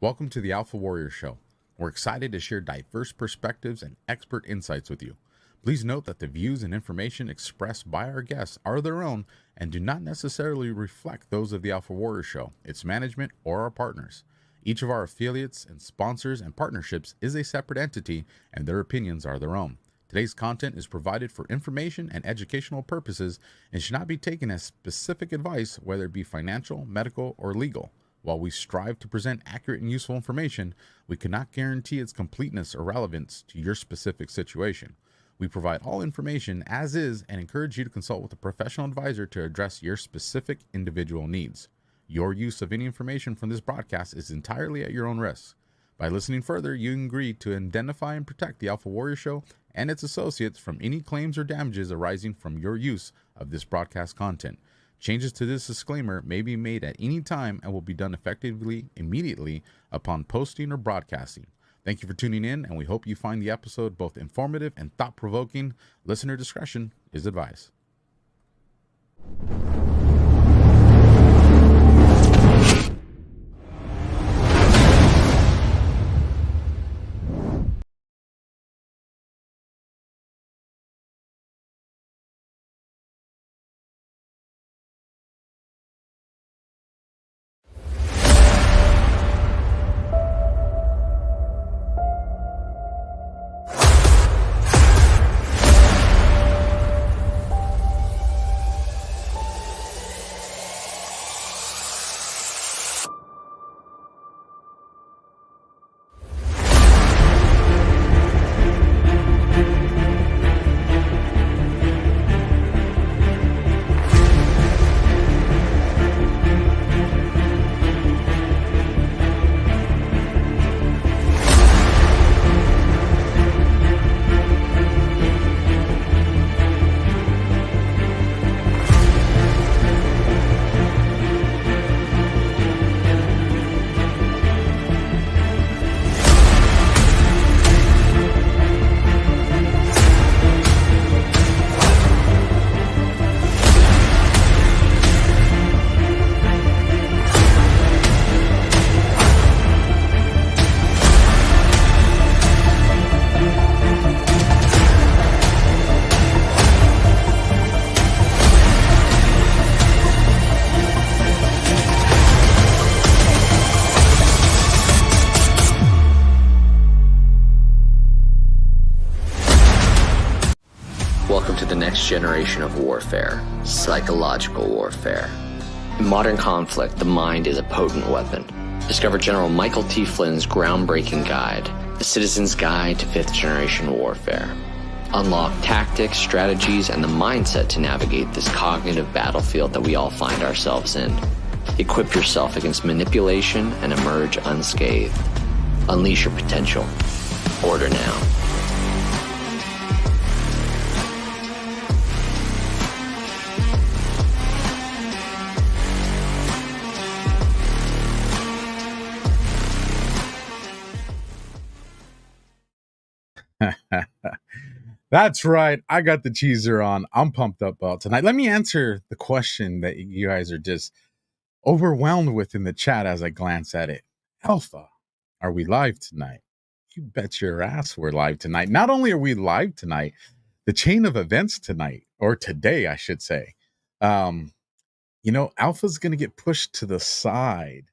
Welcome to the Alpha Warrior Show. We're excited to share diverse perspectives and expert insights with you. Please note that the views and information expressed by our guests are their own and do not necessarily reflect those of the Alpha Warrior Show, its management, or our partners. Each of our affiliates and sponsors and partnerships is a separate entity, and their opinions are their own. Today's content is provided for information and educational purposes and should not be taken as specific advice, whether it be financial, medical, or legal. While we strive to present accurate and useful information, we cannot guarantee its completeness or relevance to your specific situation. We provide all information as is and encourage you to consult with a professional advisor to address your specific individual needs. Your use of any information from this broadcast is entirely at your own risk. By listening further, you agree to identify and protect the Alpha Warrior Show and its associates from any claims or damages arising from your use of this broadcast content. Changes to this disclaimer may be made at any time and will be done effectively immediately upon posting or broadcasting. Thank you for tuning in, and we hope you find the episode both informative and thought-provoking. Listener discretion is advised. Welcome to the next generation of warfare, psychological warfare. In modern conflict, the mind is a potent weapon. Discover General Michael T. Flynn's groundbreaking guide, The Citizen's Guide to Fifth Generation Warfare. Unlock tactics, strategies, and the mindset to navigate this cognitive battlefield that we all find ourselves in. Equip yourself against manipulation and emerge unscathed. Unleash your potential. Order now. That's right. I got the cheeser on. I'm pumped up about tonight. Let me answer the question that you guys are just overwhelmed with in the chat as I glance at it. Alpha, are we live tonight? You bet your ass we're live tonight. Not only are we live tonight, the chain of events tonight, or today, I should say. Alpha's going to get pushed to the side,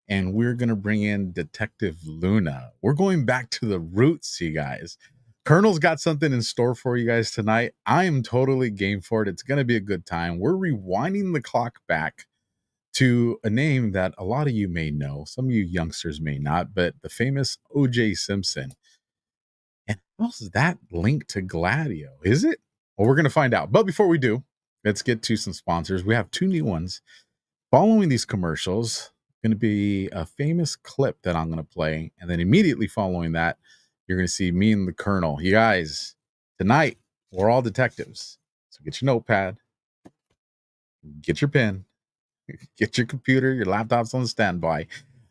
and we're going to bring in Detective Luna. We're going back to the roots, you guys. Colonel's got something in store for you guys tonight. I am totally game for it. It's going to be a good time. We're rewinding the clock back to a name that a lot of you may know. Some of you youngsters may not, but the famous O.J. Simpson. And how's that linked to Gladio? Is it? Well, we're going to find out. But before we do, let's get to some sponsors. We have two new ones. Following these commercials, going to be a famous clip that I'm going to play. And then immediately following that, you're going to see me and the Colonel. You guys, tonight, we're all detectives. So get your notepad, get your pen, get your computer, your laptop's on standby.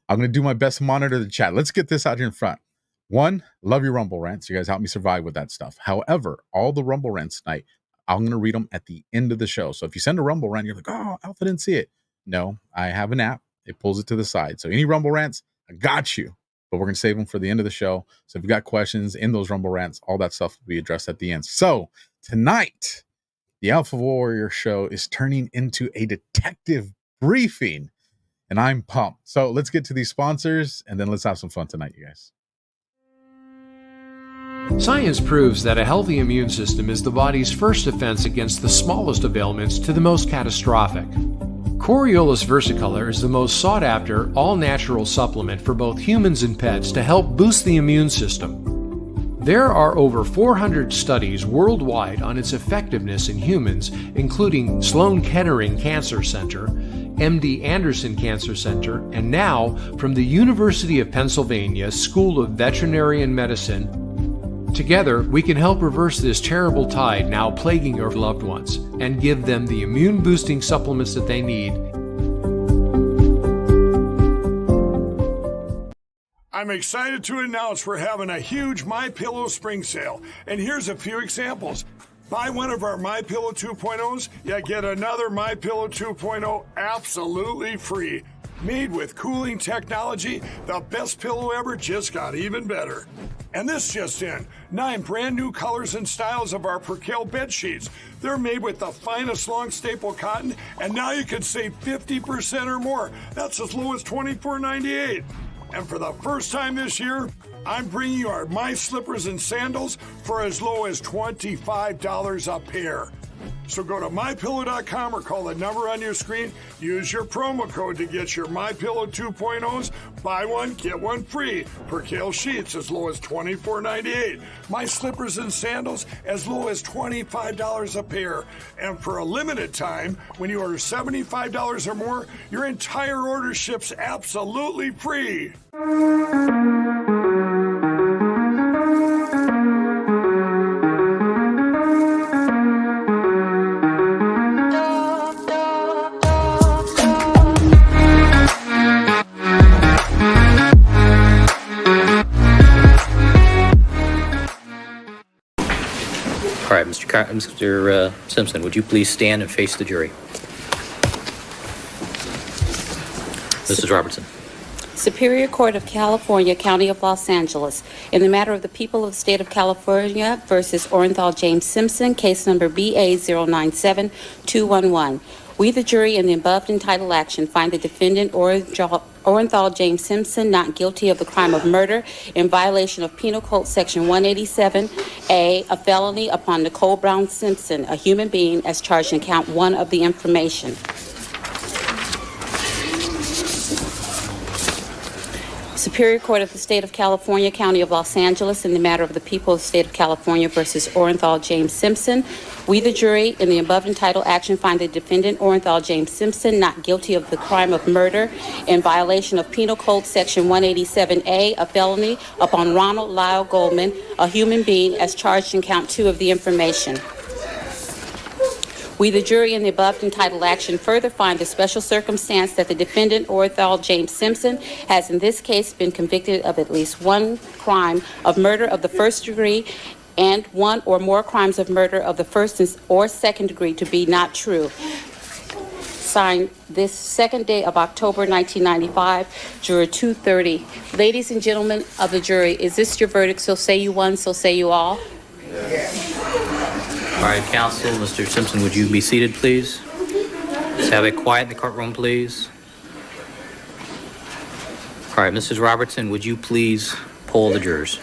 I'm going to do my best to monitor the chat. Let's get this out here in front. One, love your Rumble rants. You guys help me survive with that stuff. However, all the Rumble rants tonight, I'm going to read them at the end of the show. So if you send a Rumble rant, you're like, oh, Alpha didn't see it. No, I have an app. It pulls it to the side. So any Rumble rants, I got you. But we're going to save them for the end of the show. So if you've got questions in those Rumble rants, all that stuff will be addressed at the end. So tonight, the Alpha Warrior show is turning into a detective briefing, and I'm pumped. So let's get to these sponsors, and then let's have some fun tonight, you guys. Science proves that a healthy immune system is the body's first defense against the smallest of ailments to the most catastrophic. Coriolus versicolor is the most sought-after, all-natural supplement for both humans and pets to help boost the immune system. There are over 400 studies worldwide on its effectiveness in humans, including Sloan Kettering Cancer Center, MD Anderson Cancer Center, and now from the University of Pennsylvania School of Veterinary Medicine. Together, we can help reverse this terrible tide now plaguing your loved ones and give them the immune-boosting supplements that they need. I'm excited to announce we're having a huge MyPillow spring sale, and here's a few examples. Buy one of our MyPillow 2.0s, you get another MyPillow 2.0 absolutely free. Made with cooling technology, the best pillow ever just got even better. And this just in, 9 brand new colors and styles of our Percale bed sheets. They're made with the finest long staple cotton, and now you can save 50% or more. That's as low as $24.98. And for the first time this year, I'm bringing you our My Slippers and Sandals for as low as $25 a pair. So go to MyPillow.com or call the number on your screen. Use your promo code to get your MyPillow 2.0s. Buy one, get one free. Percale sheets as low as $24.98. My Slippers and Sandals as low as $25 a pair. And for a limited time, when you order $75 or more, your entire order ships absolutely free. All right, Mr. Simpson, would you please stand and face the jury? Mrs. Robertson. Superior Court of California, County of Los Angeles, in the matter of the people of the state of California versus Orenthal James Simpson, case number BA097211. We, the jury, in the above entitled action, find the defendant Orenthal James Simpson not guilty of the crime of murder in violation of Penal Code Section 187A, a felony upon Nicole Brown Simpson, a human being, as charged in count 1 of the information. Superior Court of the State of California, County of Los Angeles, in the matter of the people of the State of California versus Orenthal James Simpson. We, the jury, in the above entitled action, find the defendant Orenthal James Simpson not guilty of the crime of murder in violation of Penal Code Section 187A, a felony upon Ronald Lyle Goldman, a human being, as charged in count 2 of the information. We, the jury, in the above entitled action, further find the special circumstance that the defendant, Orenthal James Simpson, has in this case been convicted of at least one crime of murder of the first degree and one or more crimes of murder of the first or second degree to be not true. Signed this second day of October 1995, Juror 230. Ladies and gentlemen of the jury, is this your verdict? So say you one, so say you all. All right, counsel, Mr. Simpson, would you be seated, please? Let's have it quiet in the courtroom, please. All right, Mrs. Robertson, would you please poll the jurors?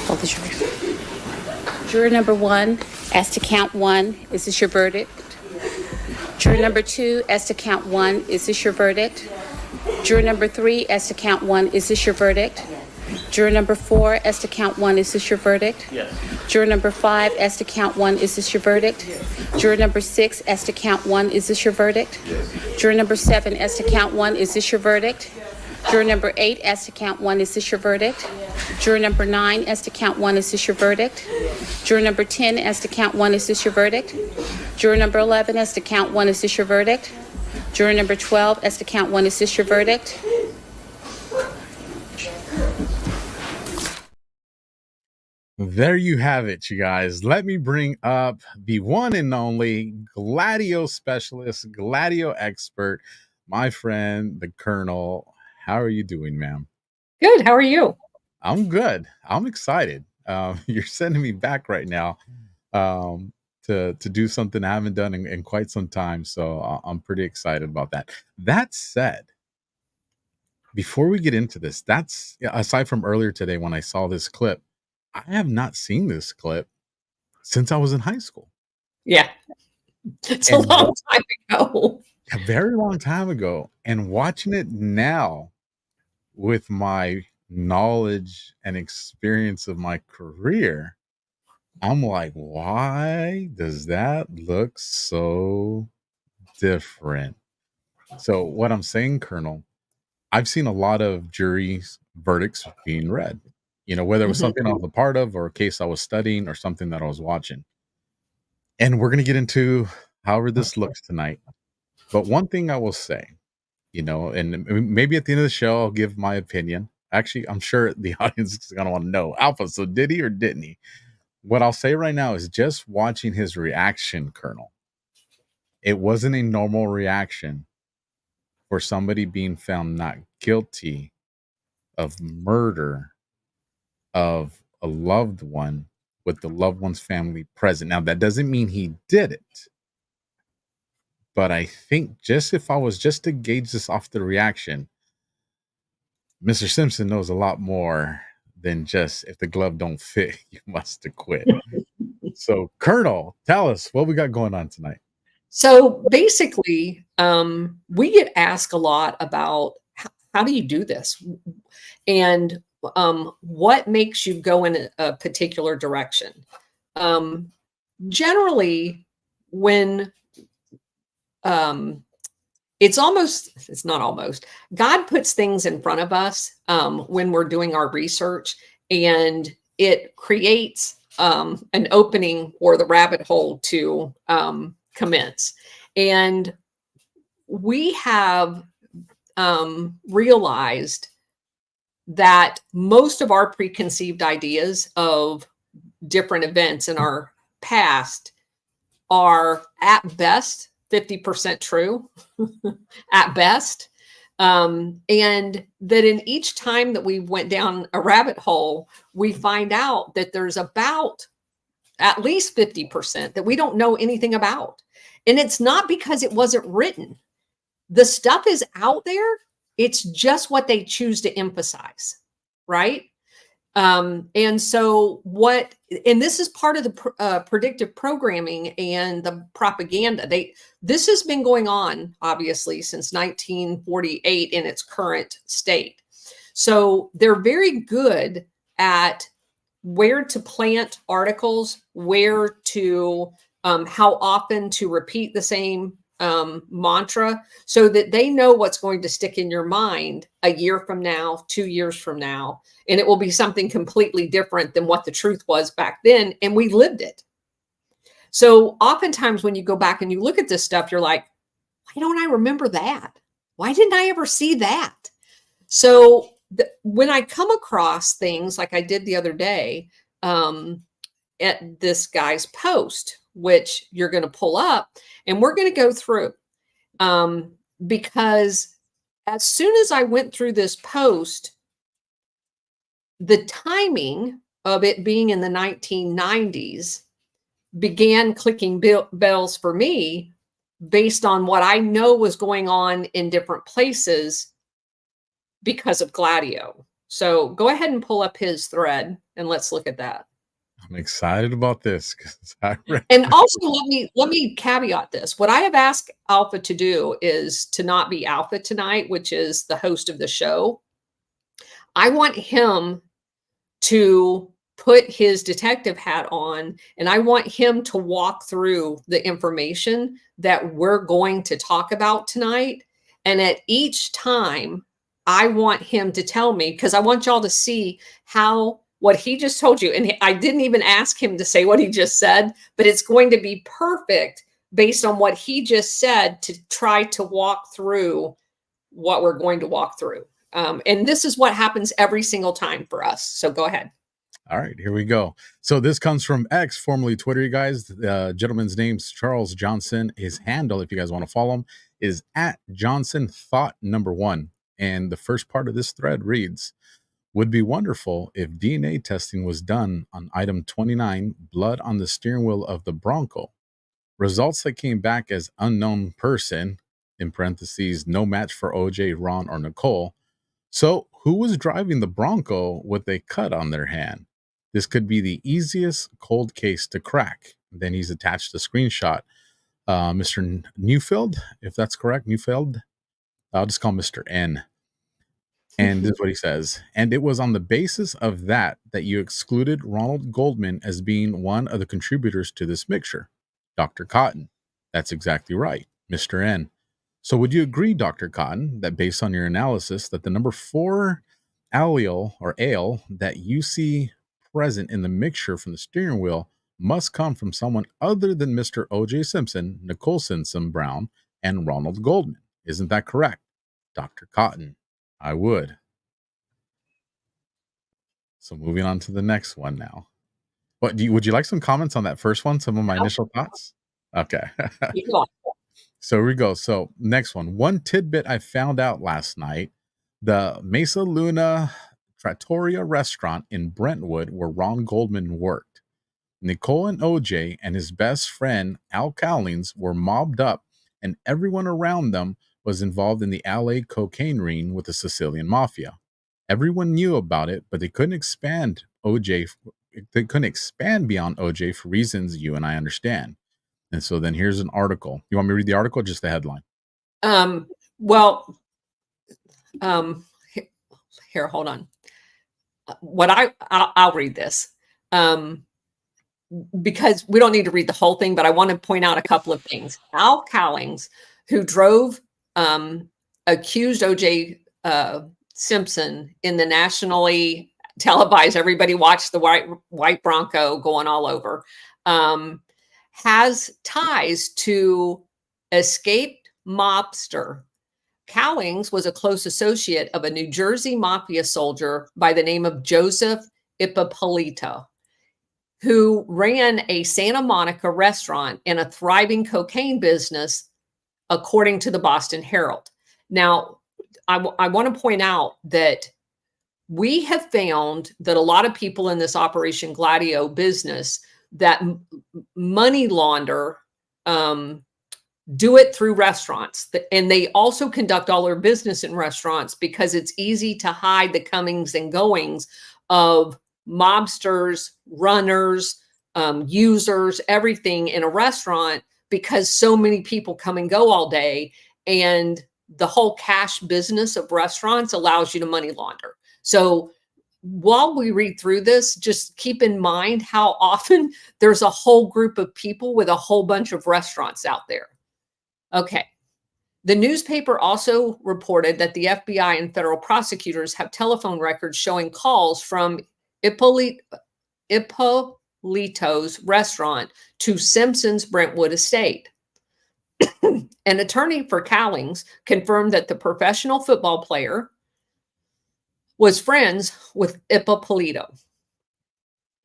Poll the jurors. Juror number 1, as to count 1, is this your verdict? Juror number 2, as to count 1, is this your verdict? Juror number 3, as to count 1, is this your verdict? Juror number 4, as to count 1, is this your verdict? Yes. Juror number 5, as to count 1, is this your verdict? Yes. Juror number 6, as to count 1, is this your verdict? Yes. Juror number 7, as to count 1, is this your verdict? Yes. Juror number 8, as to count 1, is this your verdict? Yes. Juror number 9, as to count 1, is this your verdict? Yes. Juror number 10, as to count 1, is this your verdict? Yes. Juror number 11, as to count 1, is this your verdict? Juror number 12, as to count 1, is this your verdict? There you have it, you guys. Let me bring up the one and only Gladio specialist, Gladio expert, my friend, the Colonel. How are you doing, ma'am? Good. How are you? I'm good. I'm excited. You're sending me back right now to do something I haven't done in quite some time. So I'm pretty excited about that. That said, before we get into this, aside from earlier today when I saw this clip, I have not seen this clip since I was in high school. Yeah. It's And a long time ago. a very long time ago. And watching it now with my knowledge and experience of my career, I'm like, why does that look so different? So what I'm saying, Colonel, I've seen a lot of juries' verdicts being read, whether it was something I was a part of or a case I was studying or something that I was watching. And we're going to get into however this looks tonight. But one thing I will say, and maybe at the end of the show, I'll give my opinion. Actually, I'm sure the audience is going to want to know, Alpha, so did he or didn't he? What I'll say right now is just watching his reaction, Colonel. It wasn't a normal reaction for somebody being found not guilty of murder of a loved one with the loved one's family present. Now, that doesn't mean he did it. But I think just if I was just to gauge this off the reaction, Mr. Simpson knows a lot more than just if the glove don't fit, you must have quit. So, Colonel, tell us what we got going on tonight. So basically, we get asked a lot about how do you do this? And what makes you go in a particular direction? Generally, when it's not almost, God puts things in front of us when we're doing our research, and it creates an opening or the rabbit hole to commence. And we have realized that most of our preconceived ideas of different events in our past are at best 50% true, at best. And that in each time that we went down a rabbit hole, we find out that there's about at least 50% that we don't know anything about. And it's not because it wasn't written. The stuff is out there. It's just what they choose to emphasize, right? And so and this is part of the predictive programming and the propaganda. This has been going on, obviously, since 1948 in its current state. So they're very good at where to plant articles, where to, how often to repeat the same mantra, so that they know what's going to stick in your mind a year from now, 2 years from now, and it will be something completely different than what the truth was back then. And we lived it. So oftentimes when you go back and you look at this stuff, you're like, why don't I remember that? Why didn't I ever see that? So when I come across things like I did the other day at this guy's post, which you're going to pull up, and we're going to go through, because as soon as I went through this post, the timing of it being in the 1990s began clicking bells for me based on what I know was going on in different places because of Gladio. So go ahead and pull up his thread and let's look at that. I'm excited about this. And also let me caveat this. What I have asked Alpha to do is to not be Alpha tonight, which is the host of the show. I want him to put his detective hat on, and I want him to walk through the information that we're going to talk about tonight. And at each time, I want him to tell me, because I want y'all to see how what he just told you. And I didn't even ask him to say what he just said, but it's going to be perfect based on what he just said to try to walk through what we're going to walk through. And this is what happens every single time for us. So go ahead. All right, here we go. So this comes from X, formerly Twitter, you guys. The gentleman's name's Charles Johnson. His handle, if you guys want to follow him, is at Johnson Thought number 1. And the first part of this thread reads, would be wonderful if DNA testing was done on item 29, blood on the steering wheel of the Bronco. Results that came back as unknown person, in parentheses, no match for OJ, Ron, or Nicole. So who was driving the Bronco with a cut on their hand? This could be the easiest cold case to crack. Then he's attached a screenshot. Mr. Neufeld, if that's correct, Neufeld. I'll just call Mr. N. And this is what he says. And it was on the basis of that you excluded Ronald Goldman as being one of the contributors to this mixture. Dr. Cotton. That's exactly right, Mr. N. So would you agree, Dr. Cotton, that based on your analysis that the number 4 allele or ale that you see present in the mixture from the steering wheel must come from someone other than Mr. O.J. Simpson, Nicole Simpson Brown, and Ronald Goldman? Isn't that correct, Dr. Cotton? I would. So moving on to the next one now. Would you like some comments on that first one? Some of my initial thoughts? Okay. So here we go. So next one. One tidbit I found out last night. The Mesa Luna Trattoria restaurant in Brentwood where Ron Goldman worked. Nicole and OJ and his best friend Al Cowlings were mobbed up, and everyone around them was involved in the LA cocaine ring with the Sicilian mafia. Everyone knew about it, but they couldn't expand beyond OJ for reasons you and I understand. And so then here's an article. You want me to read the article or just the headline? Here, hold on. I'll read this. Because we don't need to read the whole thing, but I want to point out a couple of things. Al Cowlings, who accused O.J. Simpson in the nationally televised, everybody watched the white Bronco going all over, has ties to escaped mobster. Cowlings was a close associate of a New Jersey mafia soldier by the name of Joseph Ippolito, who ran a Santa Monica restaurant and a thriving cocaine business, according to the Boston Herald. Now, I want to point out that we have found that a lot of people in this Operation Gladio business that money launder do it through restaurants. And they also conduct all their business in restaurants because it's easy to hide the comings and goings of mobsters, runners, users, everything in a restaurant, because so many people come and go all day. And the whole cash business of restaurants allows you to money launder. So while we read through this, just keep in mind how often there's a whole group of people with a whole bunch of restaurants out there. Okay. The newspaper also reported that the FBI and federal prosecutors have telephone records showing calls from Ippolito's restaurant to Simpson's Brentwood estate. An attorney for Cowlings confirmed that the professional football player was friends with Ippolito.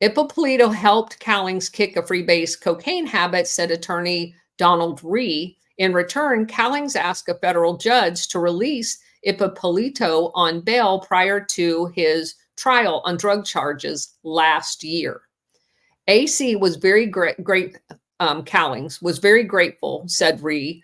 Ippolito helped Cowlings kick a free-base cocaine habit, said attorney Donald Ree. In return, Cowlings asked a federal judge to release Ippolito on bail prior to his trial on drug charges last year. AC was very great. Cowlings was very grateful, said Ree.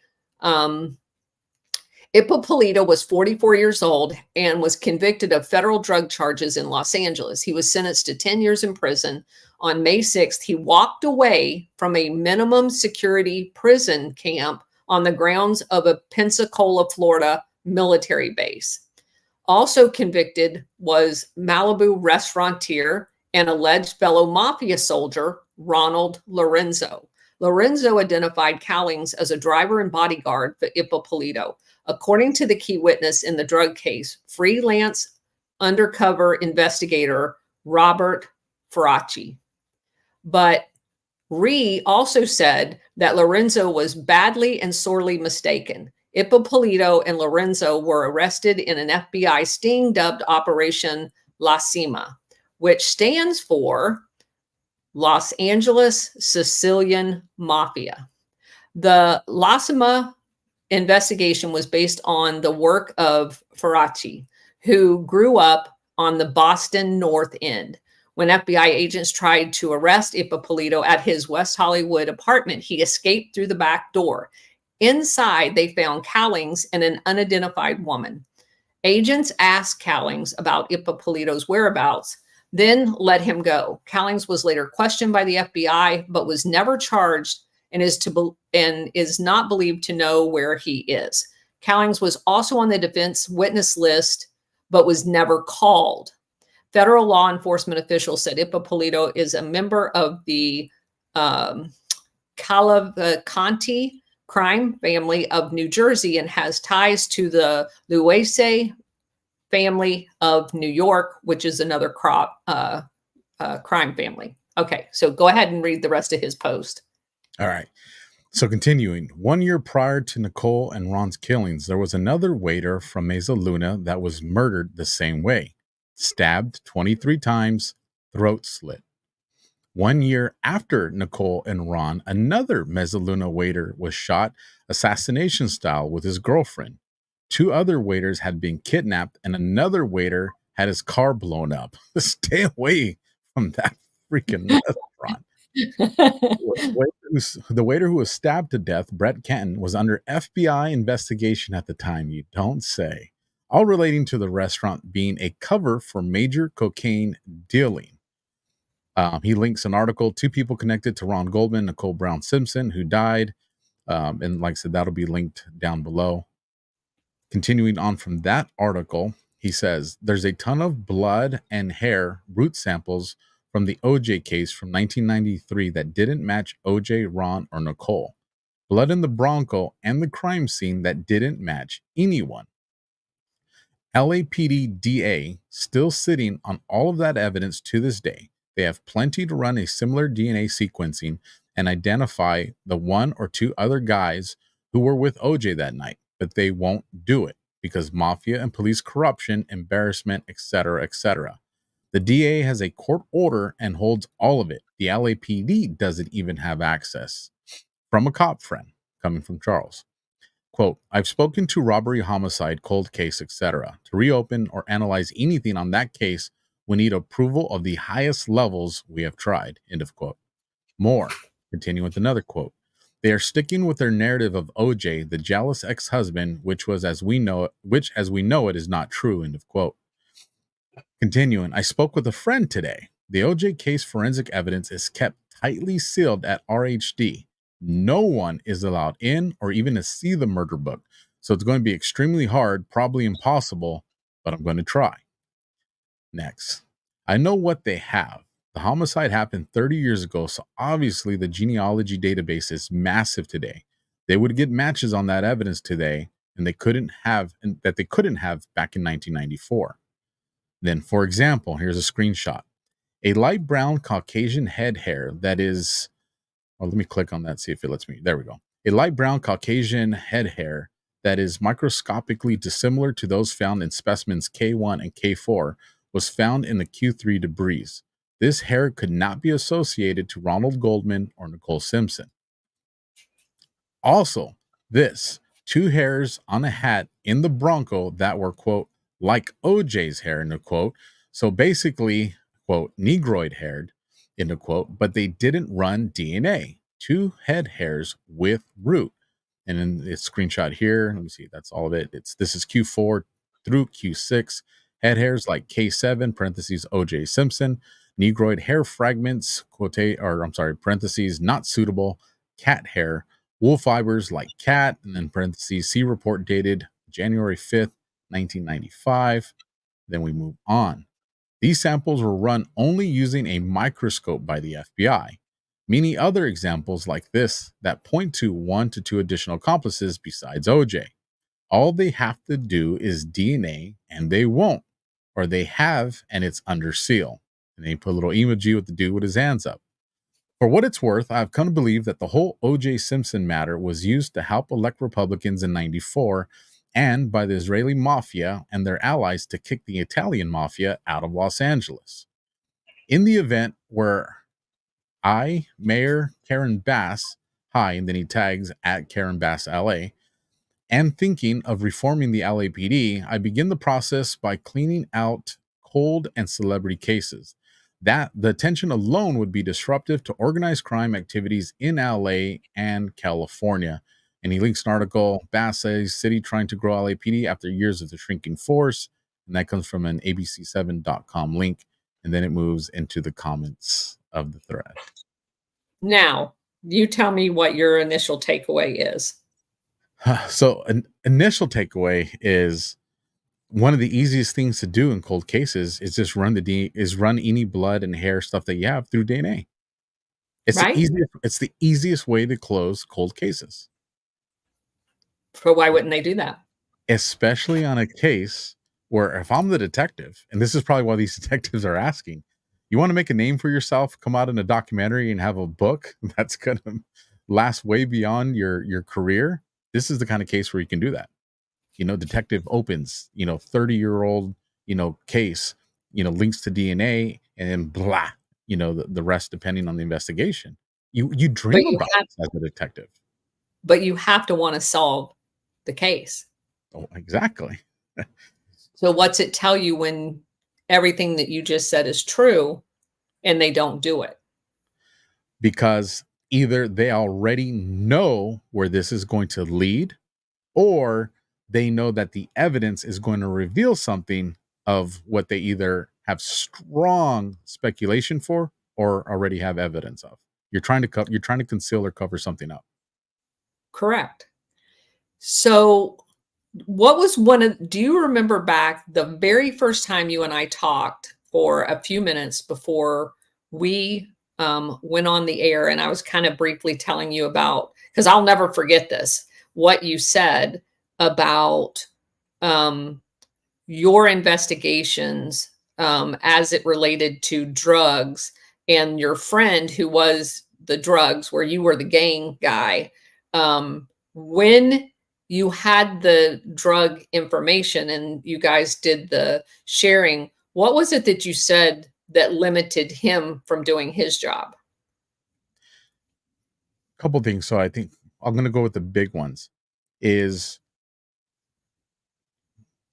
Ippolito was 44 years old and was convicted of federal drug charges in Los Angeles. He was sentenced to 10 years in prison. On May 6th, he walked away from a minimum security prison camp on the grounds of a Pensacola, Florida military base. Also convicted was Malibu restaurateur and alleged fellow mafia soldier, Ronald Lorenzo. Lorenzo identified Cowlings as a driver and bodyguard for Ippolito. According to the key witness in the drug case, freelance undercover investigator Robert Faraci. But Ree also said that Lorenzo was badly and sorely mistaken. Ippolito and Lorenzo were arrested in an FBI sting dubbed Operation La Cima. which stands for Los Angeles Sicilian Mafia. The Lasima investigation was based on the work of Ferracci, who grew up on the Boston North End. When FBI agents tried to arrest Ippolito at his West Hollywood apartment, he escaped through the back door. Inside, they found Cowlings and an unidentified woman. Agents asked Cowlings about Ippolito's whereabouts, then let him go. Cowlings was later questioned by the FBI, but was never charged and is not believed to know where he is. Cowlings was also on the defense witness list, but was never called. Federal law enforcement officials said Ippolito is a member of the Cavalcanti crime family of New Jersey and has ties to the Luese family of New York, which is another crime family. Okay, so go ahead and read the rest of his post. All right. So continuing, 1 year prior to Nicole and Ron's killings, there was another waiter from Mesa Luna that was murdered the same way. Stabbed 23 times, throat slit. 1 year after Nicole and Ron, another Mesa Luna waiter was shot assassination style with his girlfriend. 2 other waiters had been kidnapped, and another waiter had his car blown up. Stay away from that freaking restaurant. The waiter who was stabbed to death, Brett Kenton, was under FBI investigation at the time. You don't say. All relating to the restaurant being a cover for major cocaine dealing. He links an article, 2 people connected to Ron Goldman, Nicole Brown Simpson, who died. And like I said, that'll be linked down below. Continuing on from that article, he says, there's a ton of blood and hair root samples from the OJ case from 1993 that didn't match OJ, Ron, or Nicole. Blood in the Bronco and the crime scene that didn't match anyone. LAPD DA still sitting on all of that evidence to this day. They have plenty to run a similar DNA sequencing and identify the 1 or 2 other guys who were with OJ that night, but they won't do it because mafia and police corruption, embarrassment, etc., etc. The DA has a court order and holds all of it. The LAPD doesn't even have access. From a cop friend, coming from Charles. Quote, I've spoken to robbery, homicide, cold case, etc. To reopen or analyze anything on that case, we need approval of the highest levels we have tried. End of quote. More. Continue with another quote. They are sticking with their narrative of OJ, the jealous ex-husband, which as we know it is not true. End of quote. Continuing, I spoke with a friend today. The OJ case forensic evidence is kept tightly sealed at RHD. No one is allowed in or even to see the murder book. So it's going to be extremely hard, probably impossible, but I'm going to try. Next, I know what they have. The homicide happened 30 years ago, so obviously the genealogy database is massive today. They would get matches on that evidence today, and they couldn't have back in 1994. Then, for example, here's a screenshot. A light brown Caucasian head hair that is, let me click on that, see if it lets me. There we go. A light brown Caucasian head hair that is microscopically dissimilar to those found in specimens K1 and K4 was found in the Q3 debris. This hair could not be associated to Ronald Goldman or Nicole Simpson. Also, 2 hairs on a hat in the Bronco that were, quote, like OJ's hair, end of quote. So basically, quote, negroid haired, end of quote, but they didn't run DNA. 2 head hairs with root. And in this screenshot here, let me see, that's all of it. This is Q4 through Q6. Head hairs like K7, parentheses, OJ Simpson. Negroid hair fragments, parentheses, not suitable. Cat hair. Wool fibers like cat, and then parentheses, C report dated January 5th, 1995. Then we move on. These samples were run only using a microscope by the FBI. Many other examples like this that point to 1 to 2 additional accomplices besides OJ. All they have to do is DNA, and they won't. Or they have, and it's under seal. And they put a little emoji with the dude with his hands up. For what it's worth, I've come to believe that the whole O.J. Simpson matter was used to help elect Republicans in '94 and by the Israeli mafia and their allies to kick the Italian mafia out of Los Angeles. In the event where I, Mayor Karen Bass, hi, and then he tags at Karen Bass LA, am thinking of reforming the LAPD, I begin the process by cleaning out cold and celebrity cases. That the attention alone would be disruptive to organized crime activities in LA and California. And he links an article, Bass says city trying to grow LAPD after years of the shrinking force. And that comes from an abc7.com link. And then it moves into the comments of the thread. Now, you tell me what your initial takeaway is. So an initial takeaway is one of the easiest things to do in cold cases is just run any blood and hair stuff that you have through DNA. It's Right? the easiest way to close cold cases. So why wouldn't they do that? Especially on a case where if I'm the detective, and this is probably why these detectives are asking, you want to make a name for yourself, come out in a documentary and have a book that's going to last way beyond your career. This is the kind of case where you can do that. Detective opens, 30-year-old, case, links to DNA, and then blah, the rest depending on the investigation. You dream about it as a detective. But you have to want to solve the case. Oh, exactly. So what's it tell you when everything that you just said is true and they don't do it? Because either they already know where this is going to lead, or they know that the evidence is going to reveal something of what they either have strong speculation for or already have evidence of. You're trying to conceal or cover something up. Correct. So do you remember back the very first time you and I talked for a few minutes before we went on the air, and I was kind of briefly telling you about, because I'll never forget this, what you said about your investigations as it related to drugs and your friend who was the drugs, where you were the gang guy. When you had the drug information and you guys did the sharing, what was it that you said that limited him from doing his job? A couple things. So I think I'm going to go with the big ones. Is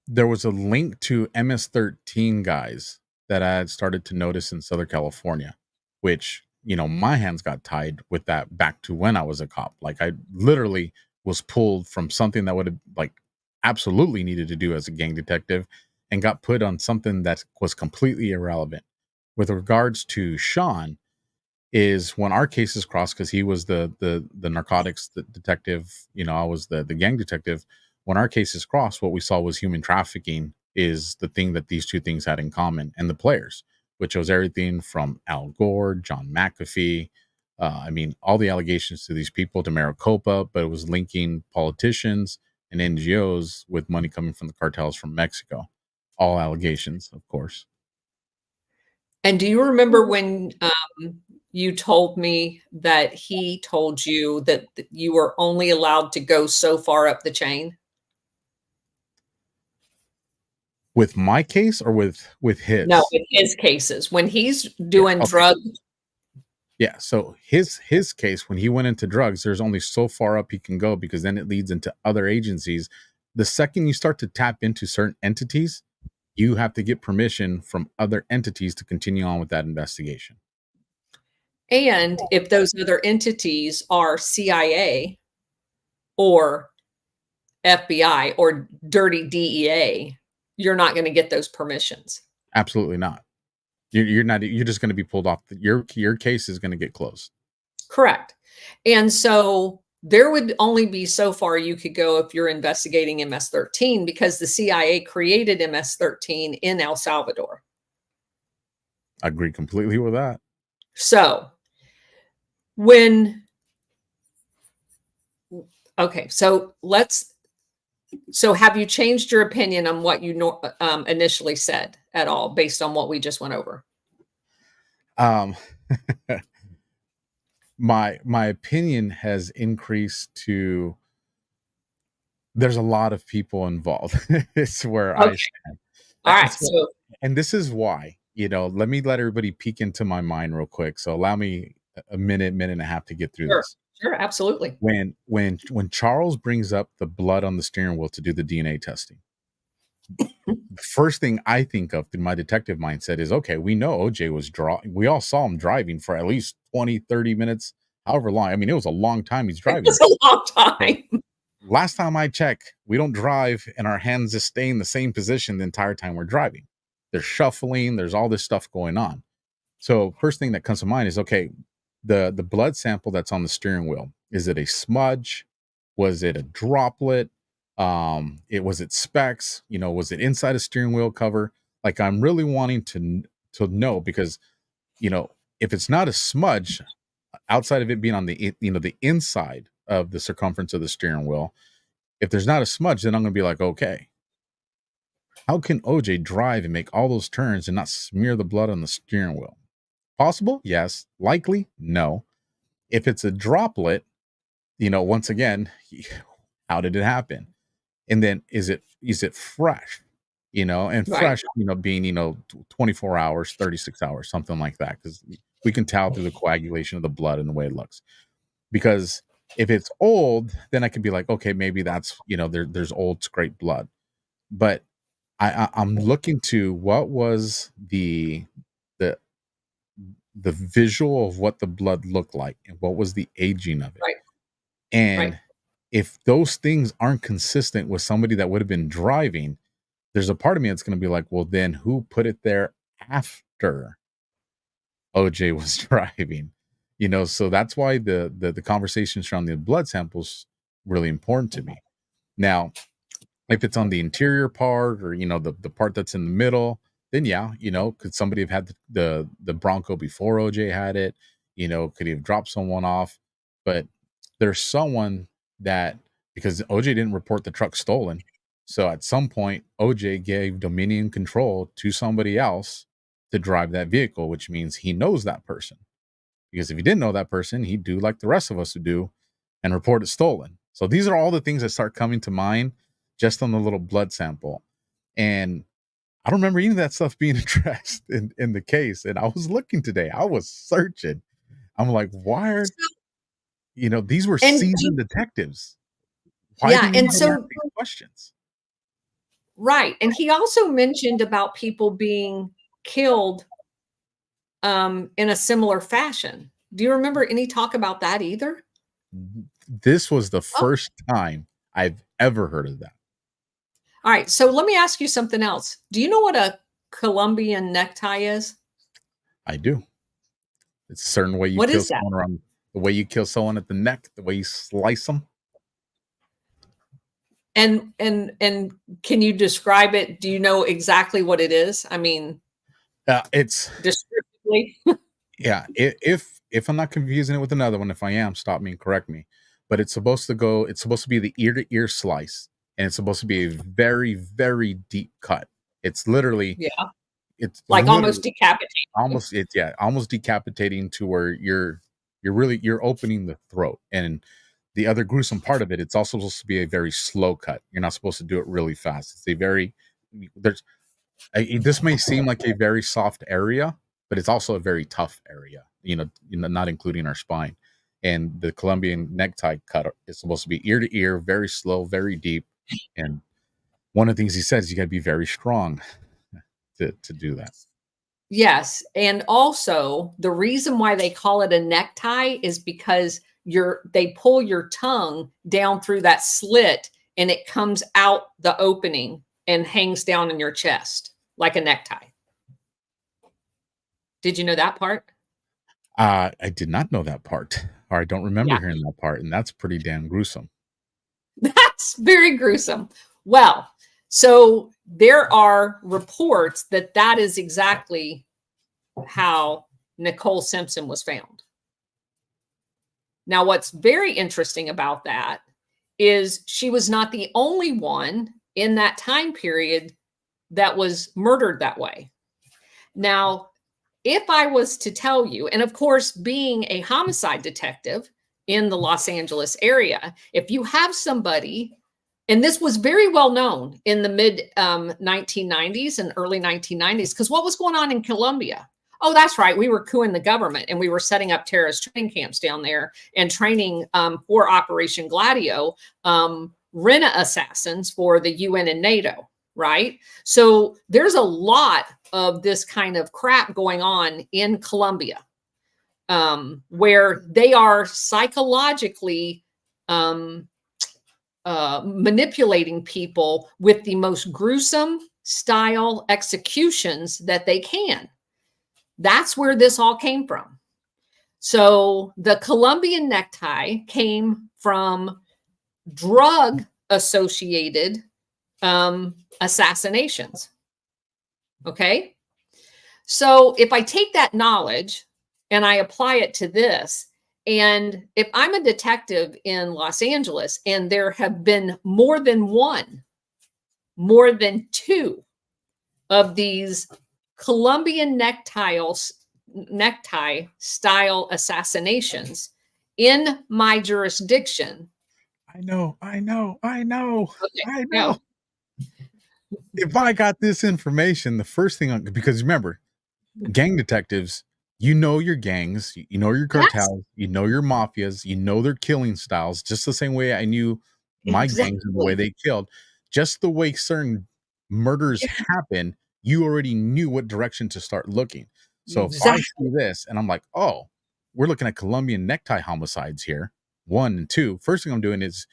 there was a link to MS-13 guys that I had started to notice in Southern California, which, my hands got tied with that back to when I was a cop. Like, I literally was pulled from something that would have absolutely needed to do as a gang detective and got put on something that was completely irrelevant. With regards to Sean, is when our cases crossed, because he was the narcotics detective, I was the gang detective. When our cases crossed, what we saw was human trafficking is the thing that these two things had in common, and the players, which was everything from Al Gore, John McAfee, all the allegations to these people, to Maricopa, but it was linking politicians and NGOs with money coming from the cartels from Mexico. All allegations, of course. And do you remember when you told me that he told you that you were only allowed to go so far up the chain? With my case or with his? No, with his cases. When he's doing drugs. Yeah, so his case, when he went into drugs, there's only so far up he can go, because then it leads into other agencies. The second you start to tap into certain entities, you have to get permission from other entities to continue on with that investigation. And if those other entities are CIA or FBI or dirty DEA, you're not going to get those permissions. Absolutely not. You're not. You're just going to be pulled off. Your case is going to get closed. Correct. And so there would only be so far you could go if you're investigating MS-13, because the CIA created MS-13 in El Salvador. I agree completely with that. So so have you changed your opinion on what you initially said at all, based on what we just went over? My opinion has increased to, there's a lot of people involved. It's where I stand. All right. And this is why let me let everybody peek into my mind real quick. So allow me a minute and a half to get through Sure. this. Sure. Absolutely. When Charles brings up the blood on the steering wheel to do the DNA testing, the first thing I think of through my detective mindset is, okay, we know OJ was we all saw him driving for at least 20, 30 minutes, however long. I mean, it was a long time he's driving. It's a long time. Last time I checked, we don't drive and our hands just stay in the same position the entire time we're driving. There's shuffling, there's all this stuff going on. So first thing that comes to mind is, okay, the blood sample that's on the steering wheel, is it a smudge? Was it a droplet? Was it specks? Was it inside a steering wheel cover? Like, I'm really wanting to know, because if it's not a smudge, outside of it being on the the inside of the circumference of the steering wheel, if there's not a smudge, then I'm gonna be like, okay, how can OJ drive and make all those turns and not smear the blood on the steering wheel? Possible? Yes. Likely? No. If it's a droplet, once again, how did it happen? And then is it fresh? And Right. fresh, being, 24 hours, 36 hours, something like that. Because we can tell through the coagulation of the blood and the way it looks. Because if it's old, then I could be like, okay, maybe that's, there's old scraped blood. But I'm looking to what was the visual of what the blood looked like and what was the aging of it. Right. And Right. if those things aren't consistent with somebody that would have been driving, there's a part of me that's going to be like, well, then who put it there after OJ was driving? So that's why the conversations around the blood samples really important to me. Now, if it's on the interior part, or the part that's in the middle, then yeah, could somebody have had the Bronco before OJ had it? Could he have dropped someone off? But there's someone that, because OJ didn't report the truck stolen, so at some point OJ gave dominion control to somebody else to drive that vehicle, which means he knows that person. Because if he didn't know that person, he'd do like the rest of us would do and report it stolen. So these are all the things that start coming to mind just on the little blood sample. And I don't remember any of that stuff being addressed in the case. And I was looking today, I was searching. I'm like, why are, these were seasoned detectives. Why Yeah, didn't and you so ask these questions? right, and he also mentioned about people being killed in a similar fashion. Do you remember any talk about that either? This was the Oh, first time I've ever heard of that. all right. So let me ask you something else. Do you know what a Colombian necktie is? I do. It's a certain way you What kill is that? someone around, the way you kill someone at the neck, the way you slice them. And can you describe it? Do you know exactly what it is? I mean, It's descriptively. yeah. If I'm not confusing it with another one, if I am, stop me and correct me. But it's supposed to be the ear to ear slice, and it's supposed to be a very, very deep cut. It's literally, Yeah, it's like almost literally decapitating. almost decapitating, to where you're opening the throat. And the other gruesome part of it, it's also supposed to be a very slow cut. You're not supposed to do it really fast. It's a very, this may seem like a very soft area, but it's also a very tough area, not including our spine. And the Colombian necktie cut is supposed to be ear to ear, very slow, very deep. And one of the things he says, you got to be very strong to do that. Yes. And also the reason why they call it a necktie is because they pull your tongue down through that slit and it comes out the opening and hangs down in your chest like a necktie. Did you know that part? I did not know that part, or I don't remember Yeah. hearing that part. And that's pretty damn gruesome. That's very gruesome. Well, so there are reports that that is exactly how Nicole Simpson was found. Now, what's very interesting about that is she was not the only one in that time period that was murdered that way. Now, if I was to tell you, and of course, being a homicide detective in the Los Angeles area, if you have somebody And this was very well known in the mid 1990s and early 1990s, because what was going on in Colombia? Oh, that's right. We were coupping the government, and we were setting up terrorist training camps down there and training for Operation Gladio, RENA assassins for the UN and NATO, right? So there's a lot of this kind of crap going on in Colombia, where they are psychologically manipulating people with the most gruesome style executions that they can. That's where this all came from. So the Colombian necktie came from drug associated assassinations. Okay. So if I take that knowledge and I apply it to this, and if I'm a detective in Los Angeles and there have been more than two of these Colombian necktie style assassinations in my jurisdiction. I know. Okay, If I got this information, the first thing, because remember, gang detectives, you know your gangs, you know your cartels, you know your mafias, you know their killing styles, just the same way I knew my gangs and the way they killed. Just the way certain murders happen, you already knew what direction to start looking. So if I see this and I'm like, oh, we're looking at Colombian necktie homicides here, 1 and 2, first thing I'm doing is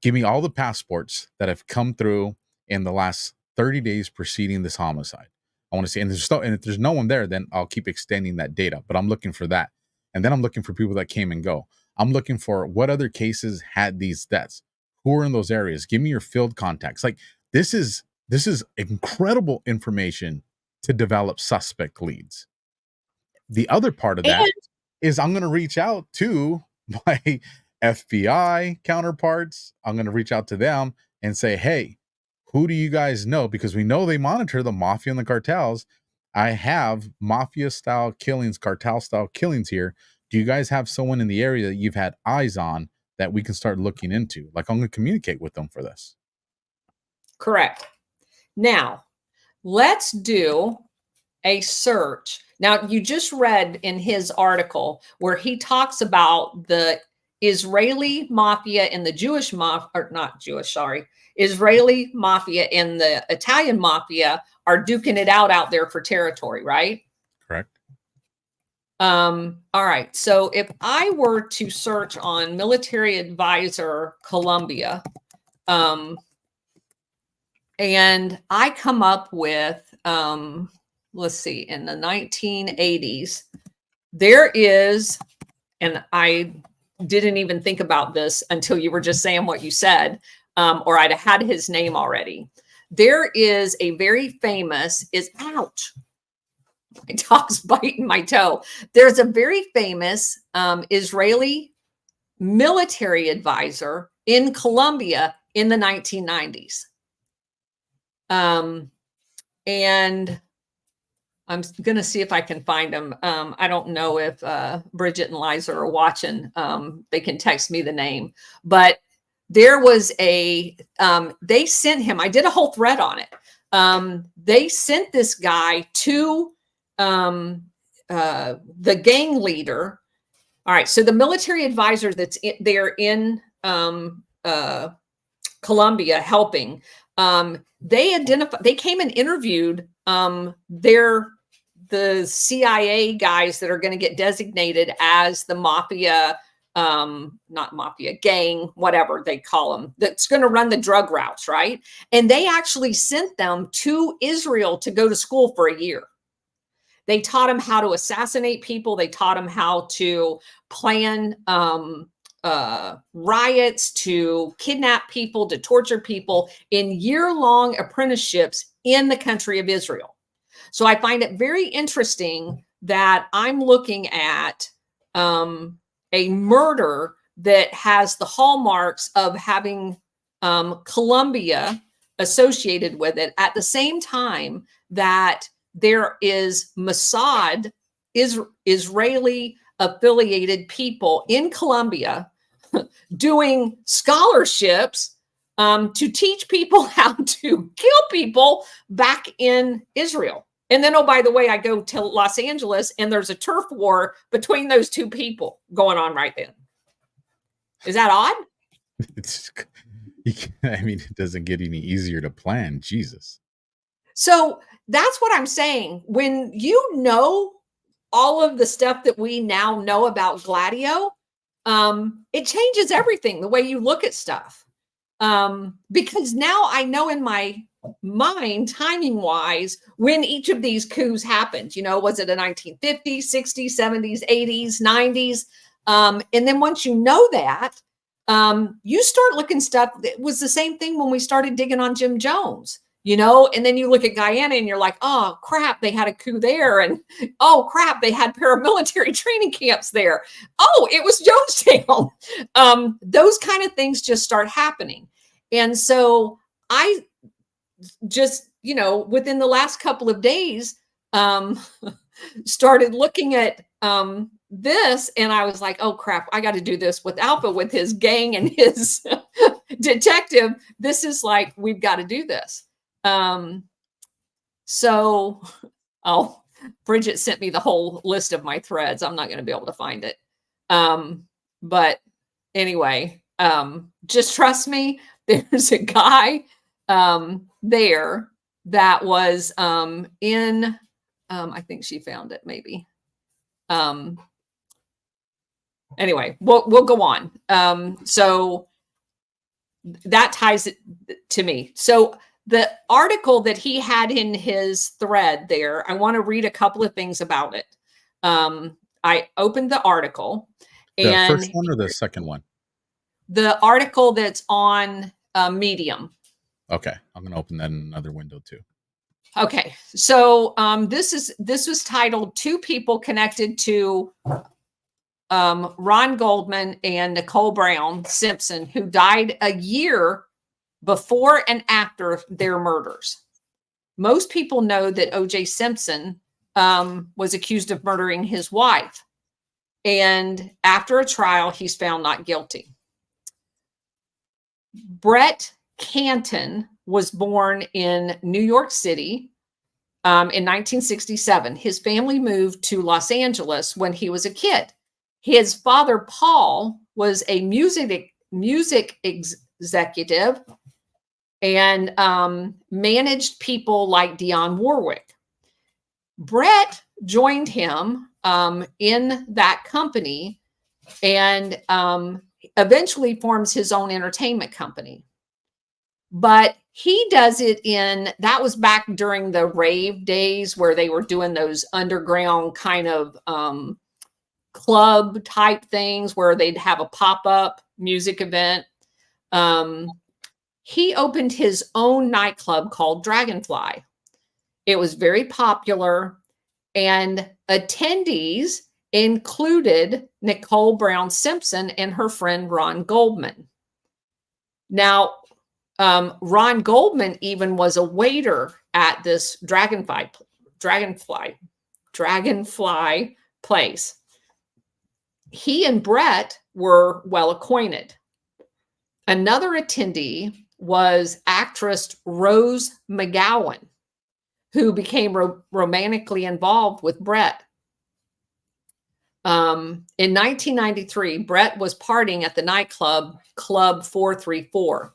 give me all the passports that have come through in the last 30 days preceding this homicide. I want to see, and if there's no one there, then I'll keep extending that data, but I'm looking for that. And then I'm looking for people that came and go. I'm looking for what other cases had these deaths, who are in those areas. Give me your field contacts. Like this is incredible information to develop suspect leads. The other part of that is I'm going to reach out to my FBI counterparts. I'm going to reach out to them and say, hey, who do you guys know? Because we know they monitor the mafia and the cartels. I have mafia style killings, cartel style killings here. Do you guys have someone in the area that you've had eyes on that we can start looking into? Like, I'm going to communicate with them for this. Correct. Now, let's do a search. Now, you just read in his article where he talks about the Israeli mafia and the Jewish mafia, or not Jewish, sorry, Israeli mafia and the Italian mafia are duking it out there for territory, right? Correct. All right. So if I were to search on Military Advisor Colombia, and I come up with, let's see, in the 1980s, there is, and I didn't even think about this until you were just saying what you said, or I'd have had his name already. There is a very famous, ouch, my dog's biting my toe. There's a very famous Israeli military advisor in Colombia in the 1990s. And I'm going to see if I can find him. I don't know if Bridget and Liza are watching. They can text me the name. But there was they sent him. I did a whole thread on it. They sent this guy to the gang leader. All right. So the military advisor that's there in Colombia helping, they came and interviewed the CIA guys that are going to get designated as the mafia, not mafia, gang, whatever they call them, that's going to run the drug routes, right? And they actually sent them to Israel to go to school for a year. They taught them how to assassinate people. They taught them how to plan riots, to kidnap people, to torture people in year-long apprenticeships in the country of Israel. So I find it very interesting that I'm looking at a murder that has the hallmarks of having Colombia associated with it at the same time that there is Mossad, Israeli affiliated people in Colombia doing scholarships to teach people how to kill people back in Israel. And then, oh, by the way, I go to Los Angeles and there's a turf war between those two people going on right then. Is that odd? I mean, it doesn't get any easier to plan. Jesus. So that's what I'm saying. When you know all of the stuff that we now know about Gladio, it changes everything, the way you look at stuff. Because now I know in my mind, timing wise, when each of these coups happened. You know, was it the 1950s, 60s, 70s, 80s, 90s? And then once you know that, you start looking stuff. It was the same thing when we started digging on Jim Jones, you know, and then you look at Guyana and you're like, oh crap, they had a coup there. And oh crap, they had paramilitary training camps there. Oh, it was Jonestown. Those kind of things just start happening. And so I just, you know, within the last couple of days, started looking at, this, and I was like, oh crap, I got to do this with Alpha, with his gang and his detective. This is like, we've got to do this. So, oh, Bridget sent me the whole list of my threads. I'm not going to be able to find it. But anyway, just trust me. There's a guy there that was in, I think she found it maybe. Anyway, we'll go on. So that ties it to me. So the article that he had in his thread there, I want to read a couple of things about it. I opened the article. And the first one or the second one? The article that's on Medium. Okay, I'm going to open that in another window too. Okay, so this was titled "Two People Connected to Ron Goldman and Nicole Brown Simpson, who died a year before and after their murders." Most people know that O.J. Simpson was accused of murdering his wife, and after a trial, he's found not guilty. Brett Canton was born in New York City in 1967. His family moved to Los Angeles when he was a kid. His father, Paul, was a music executive and managed people like Dionne Warwick. Brett joined him in that company and eventually forms his own entertainment company. But he does it that was back during the rave days where they were doing those underground kind of club type things where they'd have a pop-up music event. He opened his own nightclub called Dragonfly. It was very popular, and attendees included Nicole Brown Simpson and her friend Ron Goldman. Now, Ron Goldman even was a waiter at this Dragonfly place. He and Brett were well acquainted. Another attendee was actress Rose McGowan, who became romantically involved with Brett. In 1993, Brett was partying at the nightclub Club 434.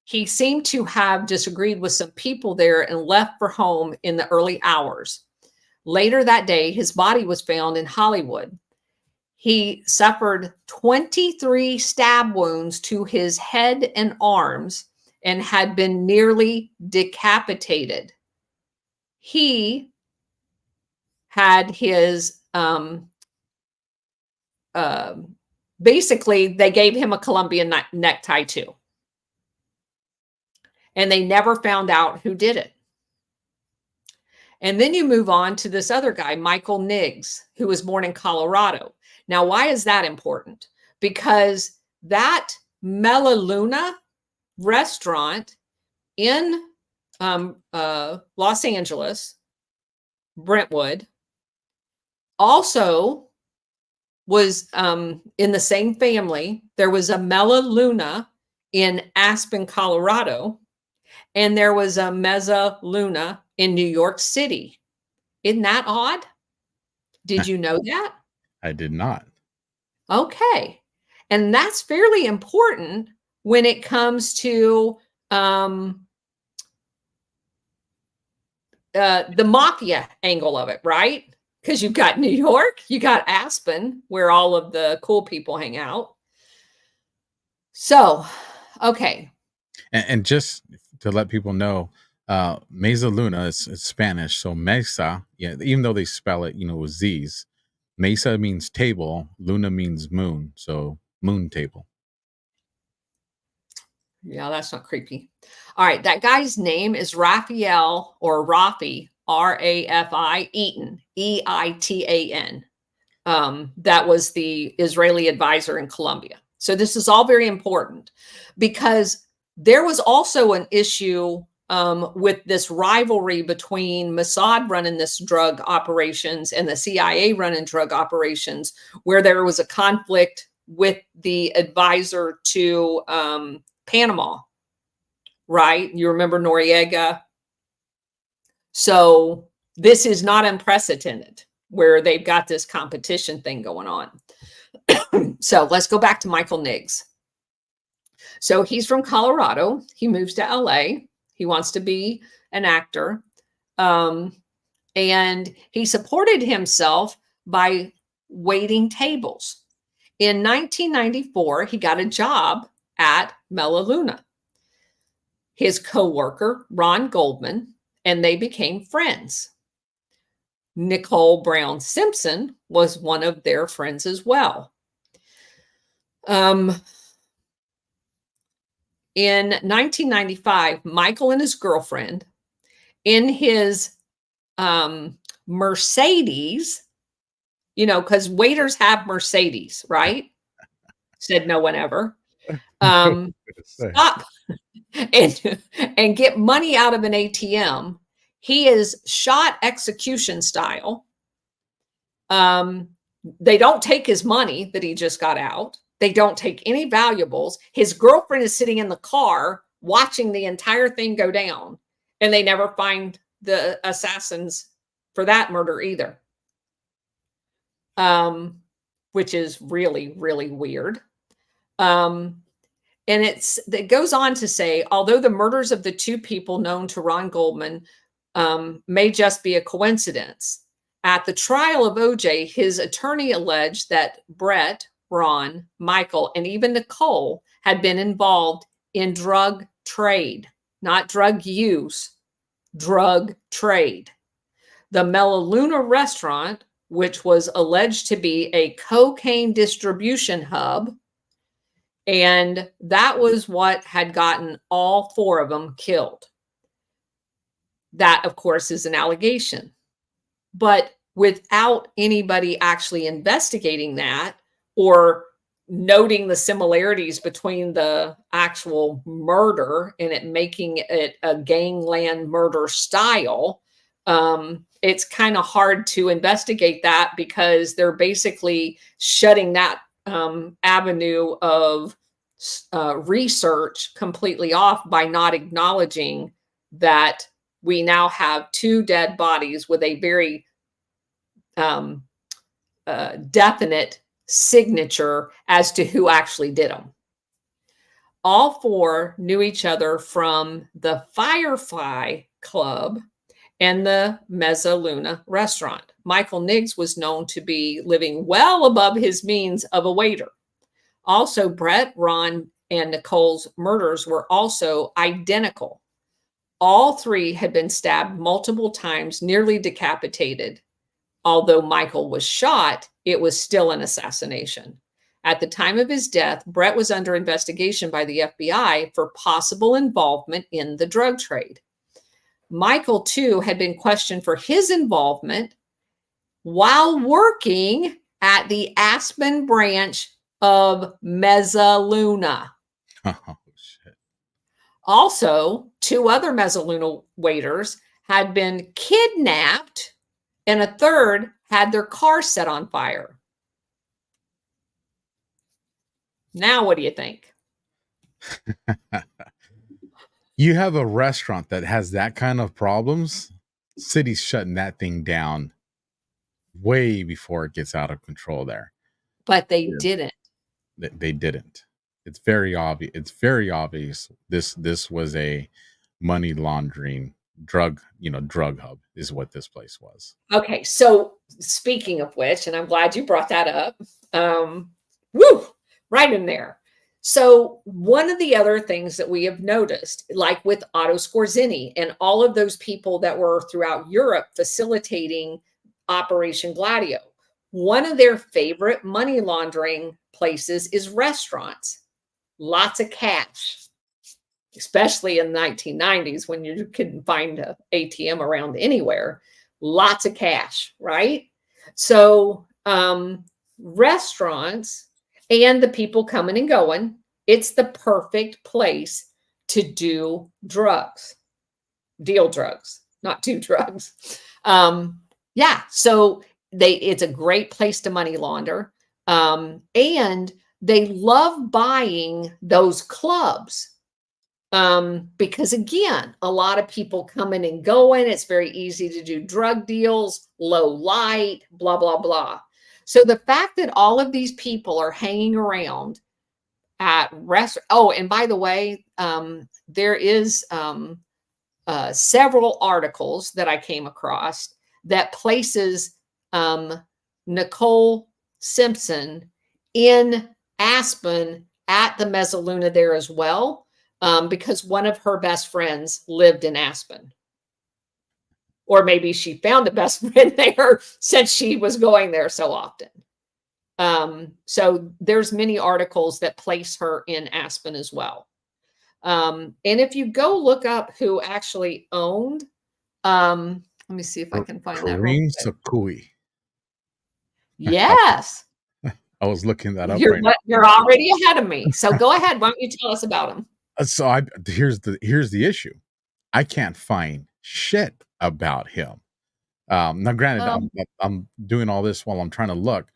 He seemed to have disagreed with some people there and left for home in the early hours. Later that day, his body was found in Hollywood. He suffered 23 stab wounds to his head and arms and had been nearly decapitated. He had his, basically, they gave him a Colombian necktie too. And they never found out who did it. And then you move on to this other guy, Michael Niggs, who was born in Colorado. Now, why is that important? Because that Melaluna restaurant in Los Angeles, Brentwood, also was in the same family. There was a Melaluna in Aspen, Colorado, and there was a Mezza Luna in New York City. Isn't that odd? Did you know that? I did not. Okay. And that's fairly important when it comes to the mafia angle of it, right? Because you've got New York, you got Aspen, where all of the cool people hang out. So, okay. And just to let people know, Mesa Luna is Spanish. So Mesa, yeah, even though they spell it, with Z's, Mesa means table, Luna means moon. So moon table. Yeah, that's not creepy. All right. That guy's name is Raphael or Rafi, Rafi Eaton, Eitan. That was the Israeli advisor in Colombia. So this is all very important because there was also an issue with this rivalry between Mossad running this drug operations and the CIA running drug operations, where there was a conflict with the advisor to Panama, right? You remember Noriega? So this is not unprecedented where they've got this competition thing going on. So let's go back to Michael Niggs. So he's from Colorado. He moves to LA. He wants to be an actor. And he supported himself by waiting tables. In 1994, he got a job at Mella Luna. His co-worker, Ron Goldman, and they became friends. Nicole Brown Simpson was one of their friends as well. In 1995, Michael and his girlfriend in his Mercedes, because waiters have Mercedes, right? Said no one ever. Stop and get money out of an ATM. He is shot execution style. They don't take his money that he just got out. They don't take any valuables. His girlfriend is sitting in the car watching the entire thing go down, and they never find the assassins for that murder either. Which is really, really weird. And it goes on to say, although the murders of the two people known to Ron Goldman may just be a coincidence, at the trial of OJ, his attorney alleged that Brett, Ron, Michael, and even Nicole had been involved in drug trade, not drug use, drug trade. The Mella Luna restaurant, which was alleged to be a cocaine distribution hub, and that was what had gotten all four of them killed. That, of course, is an allegation. But without anybody actually investigating that or noting the similarities between the actual murder and it making it a gangland murder style, it's kind of hard to investigate that because they're basically shutting that avenue of research completely off by not acknowledging that we now have two dead bodies with a very definite signature as to who actually did them. All four knew each other from the Firefly Club and the Mezza Luna restaurant. Michael Niggs was known to be living well above his means of a waiter. Also, Brett, Ron, and Nicole's murders were also identical. All three had been stabbed multiple times, nearly decapitated. Although Michael was shot, it was still an assassination. At the time of his death, Brett was under investigation by the FBI for possible involvement in the drug trade. Michael, too, had been questioned for his involvement while working at the Aspen branch of Mezza Luna. Oh, shit. Also, two other Mezza Luna waiters had been kidnapped, and a third had their car set on fire. Now, what do you think? You have a restaurant that has that kind of problems, city's shutting that thing down way before it gets out of control there. But they Yeah. didn't. They didn't. It's very obvious. It's very obvious. This was a money laundering drug hub is what this place was. Okay, so speaking of which, and I'm glad you brought that up. Woo, right in there. So one of the other things that we have noticed, like with Otto Skorzeny and all of those people that were throughout Europe facilitating Operation Gladio, one of their favorite money laundering places is restaurants. Lots of cash, especially in the 1990s when you couldn't find an ATM around anywhere. Lots of cash, right? So restaurants and the people coming and going, it's the perfect place to do drugs, deal drugs, not do drugs. Yeah, so it's a great place to money launder. And they love buying those clubs. Because again, a lot of people coming and going. It's very easy to do drug deals, low light, blah, blah, blah. So the fact that all of these people are hanging around at oh, and by the way, there is several articles that I came across that places Nicole Simpson in Aspen at the Mezzaluna there as well. Because one of her best friends lived in Aspen. Or maybe she found a best friend there since she was going there so often. So there's many articles that place her in Aspen as well. And if you go look up who actually owned, let me see if I can find that. Kareem Sakui. Yes. I was looking that up You're already ahead of me. So go ahead. Why don't you tell us about him? So here's the issue. I can't find shit about him. Now, granted, I'm doing all this while I'm trying to look.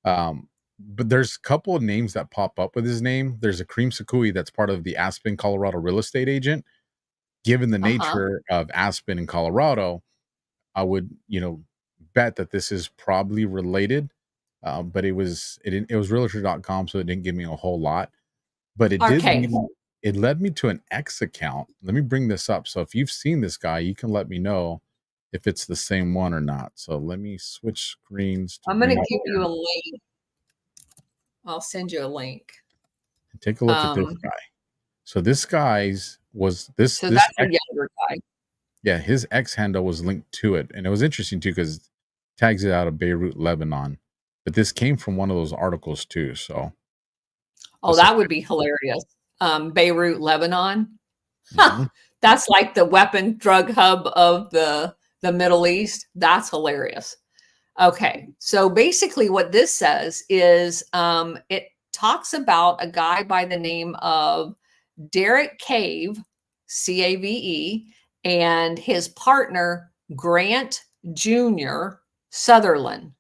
But there's a couple of names that pop up with his name. There's a Kareem Sakui that's part of the Aspen, Colorado real estate agent. Given the nature of Aspen and Colorado, I would bet that this is probably related. But it was realtor.com, so it didn't give me a whole lot. But it led me to an X account. Let me bring this up. So if you've seen this guy, you can let me know if it's the same one or not. So let me switch screens. I'm going to give you a link. I'll send you a link. Take a look at this guy. So this guy's was this. So this that's a younger guy. Yeah, his X handle was linked to it. And it was interesting too, because it tags it out of Beirut, Lebanon. But this came from one of those articles too. So that would be hilarious. Beirut, Lebanon. Mm-hmm. That's like the weapon drug hub of the Middle East. That's hilarious. Okay. So basically what this says is it talks about a guy by the name of Derek Cave, Cave, and his partner, Grant Jr. Sutherland.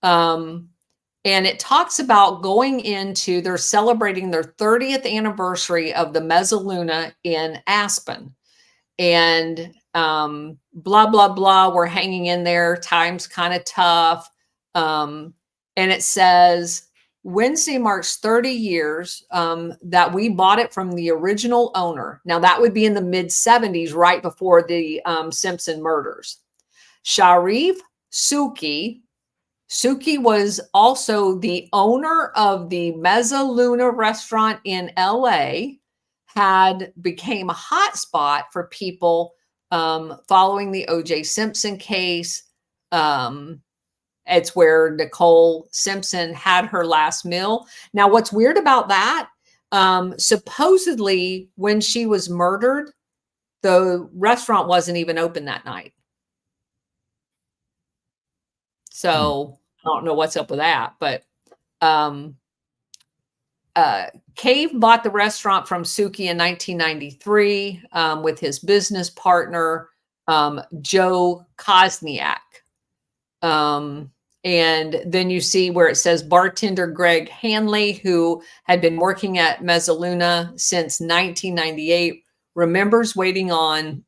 And it talks about they're celebrating their 30th anniversary of the Mezzaluna in Aspen. And blah, blah, blah, we're hanging in there. Time's kind of tough. And it says, Wednesday marks 30 years that we bought it from the original owner. Now, that would be in the mid-70s, right before the Simpson murders. Sharif Suki. Suki was also the owner of the Mezzaluna restaurant in LA, became a hot spot for people following the O.J. Simpson case. It's where Nicole Simpson had her last meal. Now, what's weird about that, supposedly when she was murdered, the restaurant wasn't even open that night. So I don't know what's up with that, but Cave bought the restaurant from Suki in 1993 with his business partner, Joe Kosniak. And then you see where it says bartender Greg Hanley, who had been working at Mezzaluna since 1998, remembers waiting on,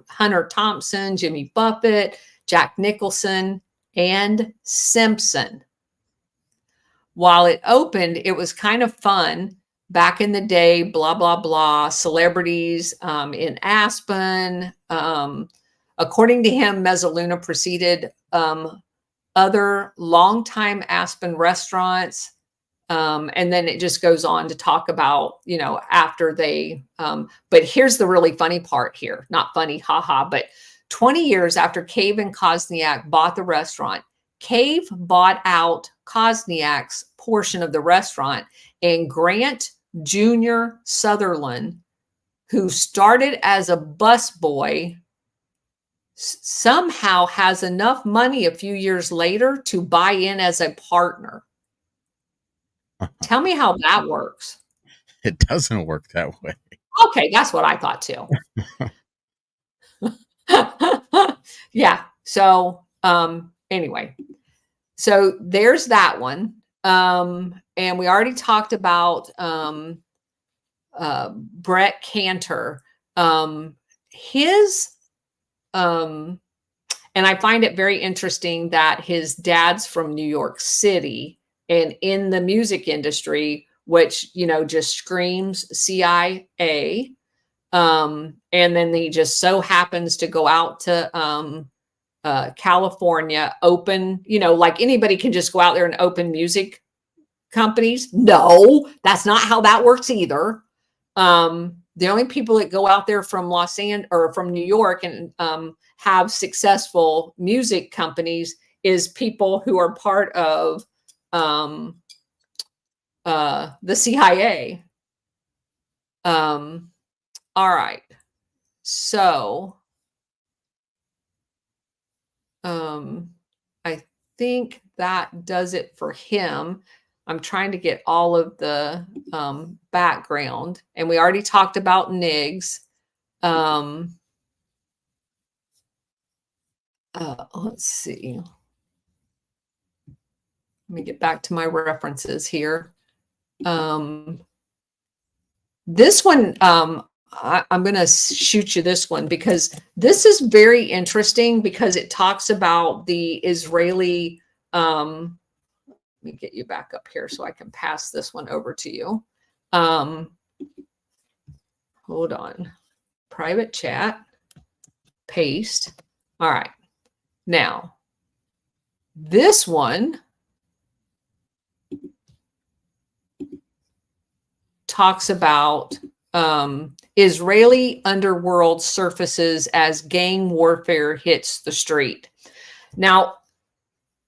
Hunter Thompson, Jimmy Buffett, Jack Nicholson, and Simpson. While it opened, it was kind of fun. Back in the day, blah, blah, blah, celebrities in Aspen. According to him, Mezzaluna preceded other longtime Aspen restaurants. And then it just goes on to talk about, after they, but here's the really funny part here. Not funny, haha, but 20 years after Cave and Kosniak bought the restaurant, Cave bought out Kosniak's portion of the restaurant, and Grant Jr. Sutherland, who started as a busboy, somehow has enough money a few years later to buy in as a partner. Tell me how that works. It doesn't work that way. Okay, that's what I thought too. Yeah. So anyway, so there's that one. And we already talked about Brett Cantor. And I find it very interesting that his dad's from New York City and in the music industry, which, just screams CIA. And then he just so happens to go out to California, open, like anybody can just go out there and open music companies. No, that's not how that works either. The only people that go out there from Los Angeles or from New York and have successful music companies is people who are part of the CIA. All right. So I think that does it for him. I'm trying to get all of the background, and we already talked about NIGS. Let's see. Let me get back to my references here. This one, I'm going to shoot you this one because this is very interesting because it talks about the Israeli. Let me get you back up here so I can pass this one over to you. Hold on. Private chat. Paste. All right. Now, this one talks about Israeli underworld surfaces as gang warfare hits the street. Now,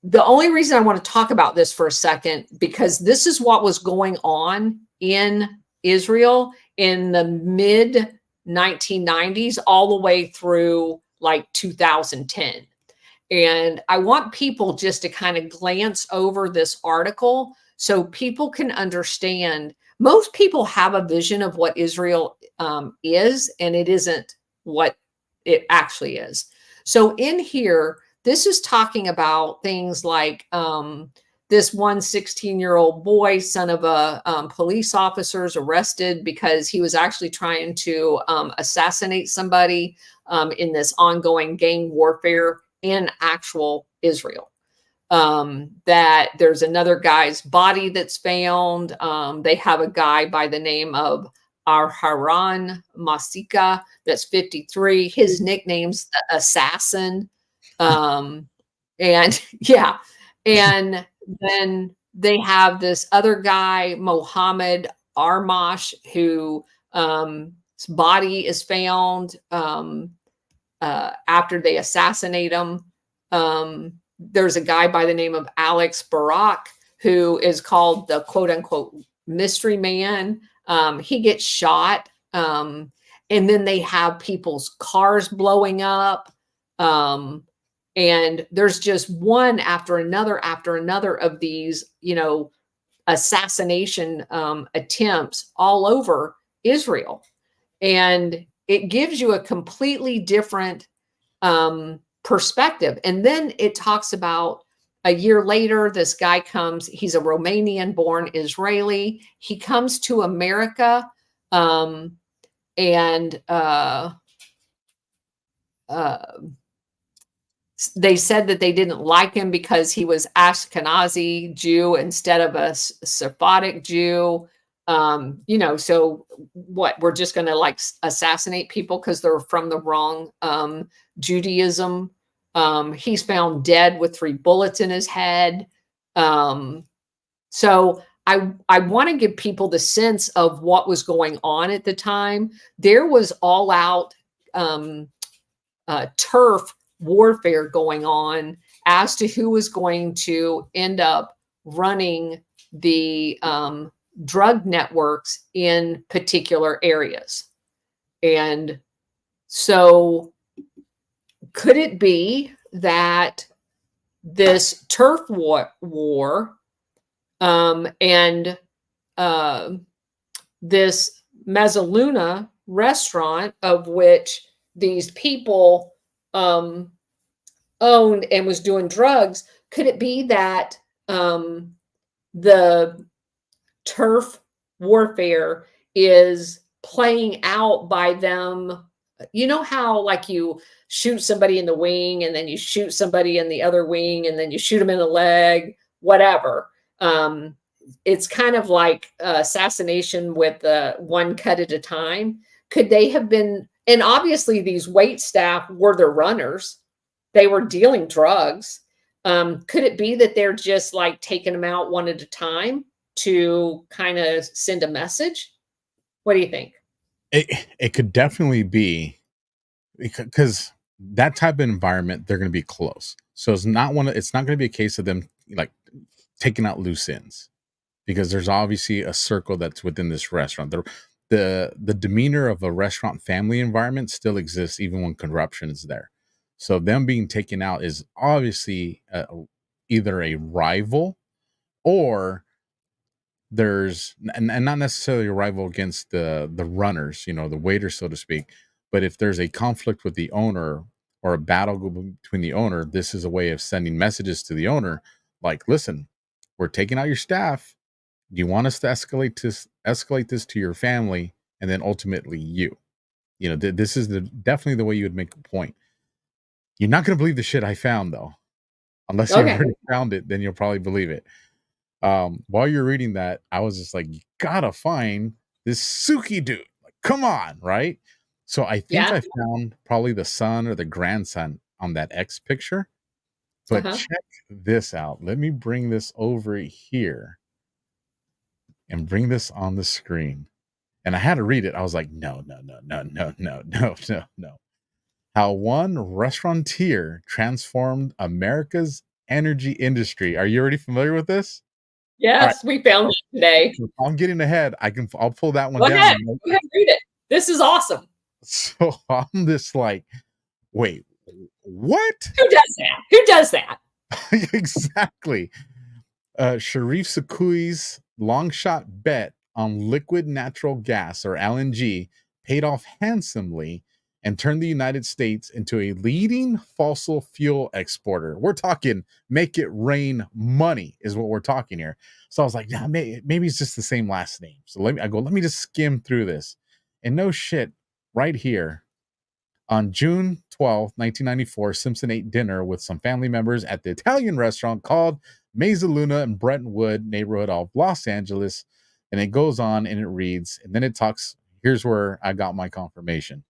the only reason I want to talk about this for a second, because this is what was going on in Israel in the mid 1990s, all the way through like 2010. And I want people just to kind of glance over this article so people can understand. Most people have a vision of what Israel is, and it isn't what it actually is. So in here, this is talking about things like this one 16-year-old boy, son of a police officer, is arrested because he was actually trying to assassinate somebody in this ongoing gang warfare in actual Israel. That there's another guy's body that's found. They have a guy by the name of Arharan Masika that's 53. His nickname's the Assassin. And yeah, and then they have this other guy, Mohammed Armash, who his body is found after they assassinate him. There's a guy by the name of Alex Barak, who is called the quote unquote mystery man. He gets shot. And then they have people's cars blowing up. And there's just one after another of these, assassination attempts all over Israel. And it gives you a completely different perspective. And then it talks about A year later, this guy comes. He's a Romanian-born Israeli. He comes to America, and they said that they didn't like him because he was Ashkenazi Jew instead of a Sephardic Jew. So what? We're just going to like assassinate people because they're from the wrong Judaism. He's found dead with 3 bullets in his head. So I want to give people the sense of what was going on at the time. There was all out turf warfare going on as to who was going to end up running the drug networks in particular areas. And so could it be that this turf war and this Mezzaluna restaurant, of which these people owned and was doing drugs, could it be that the turf warfare is playing out by them? You know how like you shoot somebody in the wing and then you shoot somebody in the other wing and then you shoot them in the leg, whatever. It's kind of like assassination with one cut at a time. Could they have been, and obviously these wait staff were the runners. They were dealing drugs. Could it be that they're just like taking them out one at a time to kind of send a message? What do you think? It could definitely be, because that type of environment, they're going to be close. So it's not going to be a case of them like taking out loose ends, because there's obviously a circle that's within this restaurant. The demeanor of a restaurant family environment still exists even when corruption is there. So them being taken out is obviously either a rival, or there's and not necessarily a rival against the runners, the waiters, so to speak. But if there's a conflict with the owner or a battle between the owner, this is a way of sending messages to the owner, like, listen, we're taking out your staff. Do you want us to escalate this to your family, and then ultimately you? This is definitely the way you would make a point. You're not going to believe the shit I found, though, unless you've already found it. Then you'll probably believe it. While you're reading that, I was just like, you gotta find this Suki dude. Like, come on, right? So I think I found probably the son or the grandson on that X picture. But check this out. Let me bring this over here and bring this on the screen. And I had to read it. I was like, no. How one restaurateur transformed America's energy industry. Are you already familiar with this? Yes, we found it today. I'm getting ahead. I'll pull that one Go down. ahead, read it. This is awesome. So I'm just like, wait, what? Who does that? Exactly. Sharif Sakui's long shot bet on liquid natural gas, or LNG, paid off handsomely and turned the United States into a leading fossil fuel exporter. We're talking make it rain money is what we're talking here. So I was like, yeah, maybe it's just the same last name. So let me just skim through this. And no shit, right here, on June 12th, 1994, Simpson ate dinner with some family members at the Italian restaurant called Mezzaluna in Brentwood neighborhood of Los Angeles. And it goes on and it reads, and then it talks, here's where I got my confirmation.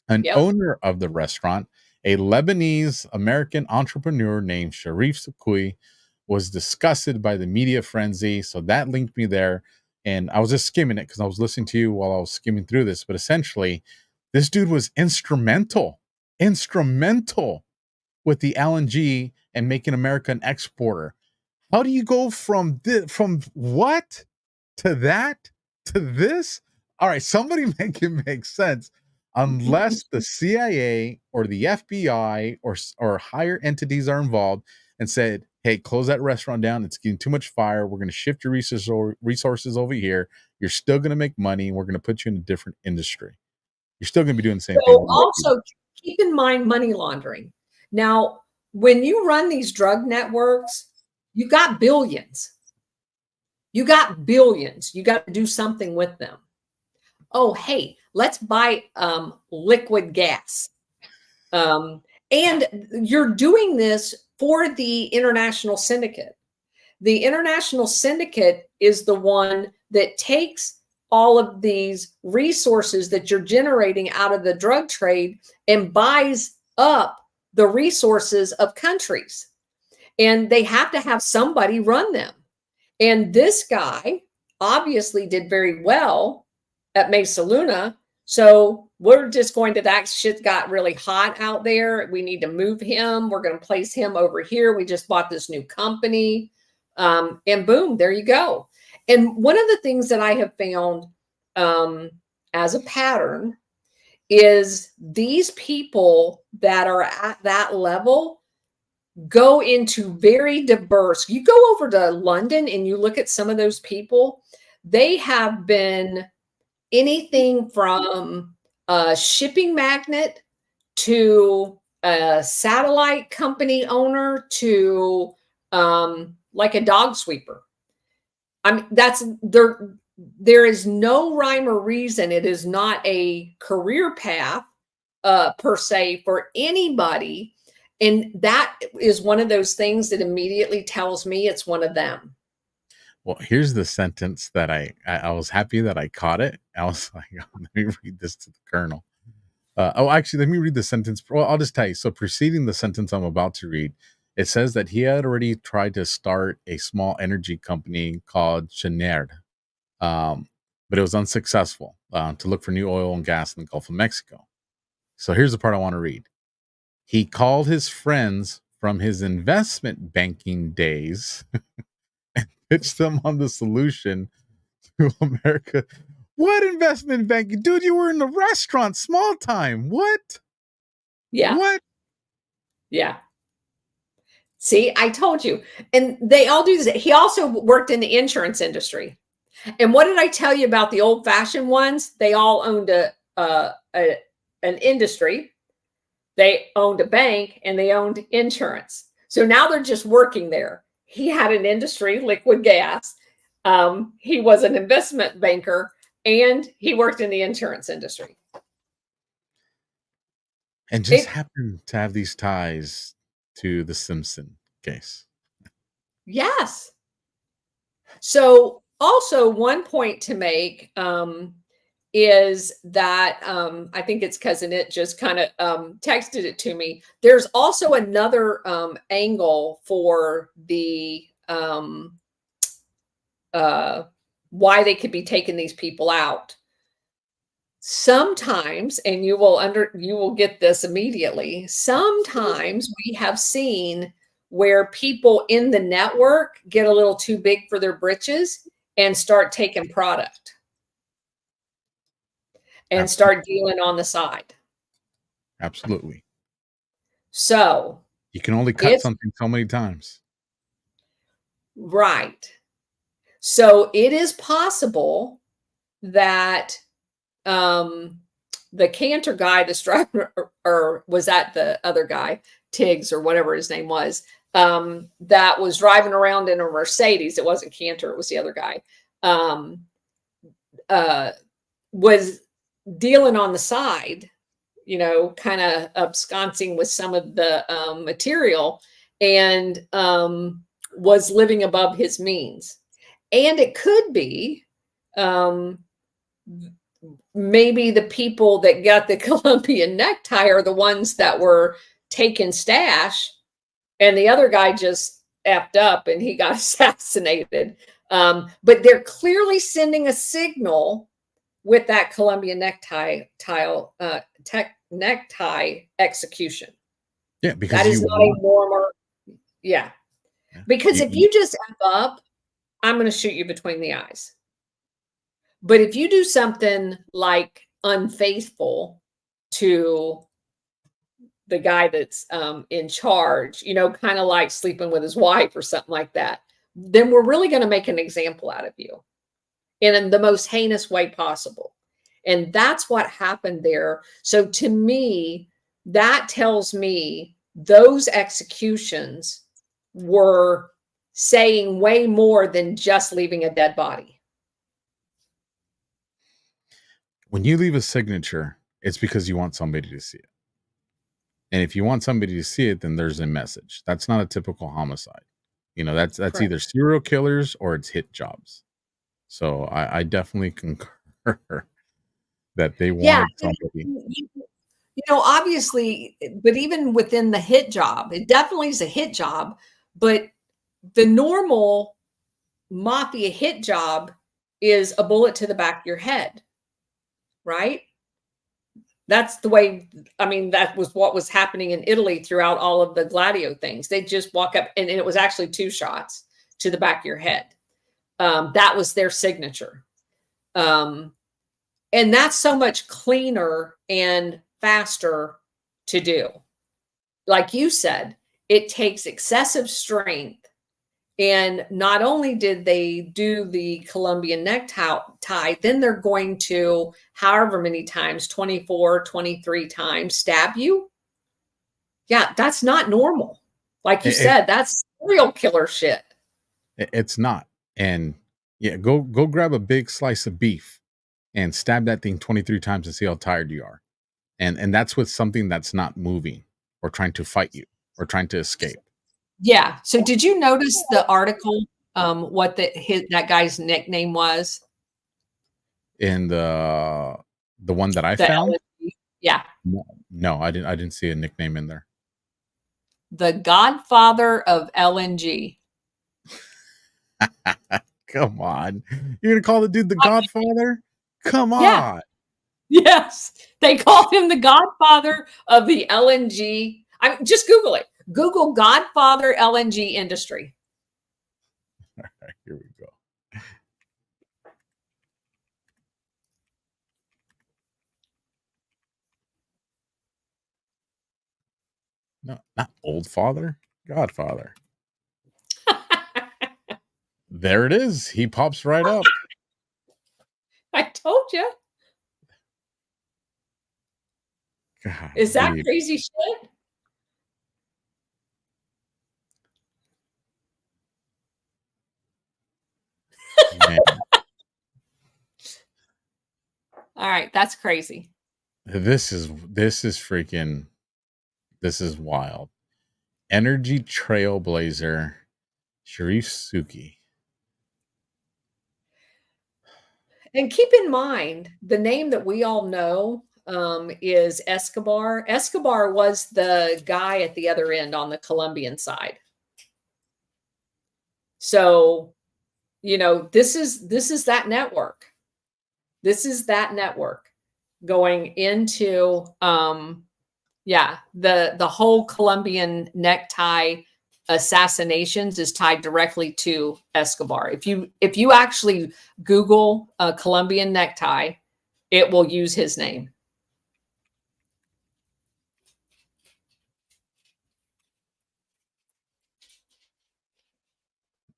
An owner of the restaurant, a Lebanese American entrepreneur named Sharif Sakui, was disgusted by the media frenzy. So that linked me there. And I was just skimming it because I was listening to you while I was skimming through this. But essentially, this dude was instrumental with the LNG and making America an exporter. How do you go from what to that to this? All right, somebody make it make sense. Unless the CIA or the FBI or higher entities are involved and said, hey, close that restaurant down. It's getting too much fire. We're going to shift your resources over here. You're still going to make money. We're going to put you in a different industry. You're still going to be doing the same thing. Also, keep in mind money laundering. Now, when you run these drug networks, you got billions. You got billions. You got to do something with them. Oh, hey, let's buy liquid gas. And you're doing this for the international syndicate. The international syndicate is the one that takes all of these resources that you're generating out of the drug trade and buys up the resources of countries. And they have to have somebody run them. And this guy obviously did very well at Mesa Luna. So we're just going to, that shit got really hot out there. We need to move him. We're going to place him over here. We just bought this new company. And boom, there you go. And one of the things that I have found as a pattern is these people that are at that level go into very diverse. You go over to London and you look at some of those people, they have been anything from a shipping magnate to a satellite company owner to like a dog sweeper. I mean, that's there is no rhyme or reason. It is not a career path per se for anybody. And that is one of those things that immediately tells me it's one of them. Well, here's the sentence that I was happy that I caught it. I was like, oh, let me read this to the Colonel. Actually, let me read the sentence. Well, I'll just tell you. So preceding the sentence I'm about to read, it says that he had already tried to start a small energy company called TOWNER, but it was unsuccessful to look for new oil and gas in the Gulf of Mexico. So here's the part I want to read. He called his friends from his investment banking days and pitched them on the solution to America. What investment banking? Dude, you were in the restaurant, small time. What? Yeah. What? Yeah. See, I told you. And they all do this. He also worked in the insurance industry. And what did I tell you about the old-fashioned ones? They all owned an industry. They owned a bank and they owned insurance. So now they're just working there. He had an industry, liquid gas. He was an investment banker and he worked in the insurance industry. And just happened to have these ties to the Simpson case. Yes. So also one point to make is that I think it's cousin it just kind of texted it to me. There's also another angle for the why they could be taking these people out. Sometimes, and you will get this immediately. Sometimes we have seen where people in the network get a little too big for their britches and start taking product and start dealing on the side. Absolutely. So you can only cut something so many times. Right. So it is possible that the Cantor guy, the driver, or was that the other guy, Tiggs or whatever his name was, that was driving around in a Mercedes. It wasn't Cantor, it was the other guy, was dealing on the side, you know, kind of absconsing with some of the material and was living above his means. And it could be maybe the people that got the Colombian necktie are the ones that were taking stash, and the other guy just effed up and he got assassinated. But they're clearly sending a signal with that Colombian necktie execution. Yeah, because that is not a normal. Yeah, because if you just F up, I'm going to shoot you between the eyes. But if you do something like unfaithful to the guy that's in charge, you know, kind of like sleeping with his wife or something like that, then we're really going to make an example out of you in the most heinous way possible. And that's what happened there. So to me, that tells me those executions were saying way more than just leaving a dead body. When you leave a signature, it's because you want somebody to see it. And if you want somebody to see it, then there's a message. That's not a typical homicide. You know, that's Correct. either serial killers or it's hit jobs. So I definitely concur that they wanted somebody. You know, obviously, but even within the hit job, it definitely is a hit job, but the normal mafia hit job is a bullet to the back of your head, right? That's the way, I mean, that was what was happening in Italy throughout all of the Gladio things. They just walk up, and it was actually 2 shots to the back of your head. That was their signature. And that's so much cleaner and faster to do. Like you said, it takes excessive strength. And not only did they do the Colombian necktie, then they're going to, however many times, 24, 23 times, stab you. Yeah, that's not normal. Like you said, that's serial killer shit. It's not. And yeah, go grab a big slice of beef and stab that thing 23 times and see how tired you are. And that's with something that's not moving or trying to fight you or trying to escape. Yeah. So did you notice the article, what that guy's nickname was? In the one that I found? LNG? Yeah. No, I didn't see a nickname in there. The Godfather of LNG. Come on. You're going to call the dude the Godfather? Come on. Yeah. Yes. They call him the Godfather of the LNG. Just Google it. Google Godfather LNG industry. All right, here we go. No, not old father, Godfather. There it is. He pops right up. I told you. God, is that crazy shit? Man. All right, that's crazy. This is wild. Energy trailblazer Sharif Suki. And keep in mind, the name that we all know is Escobar. Escobar was the guy at the other end on the Colombian side. So, you know, this is that network. This is that network going into the whole Colombian necktie assassinations is tied directly to Escobar. If you actually Google a Colombian necktie, it will use his name.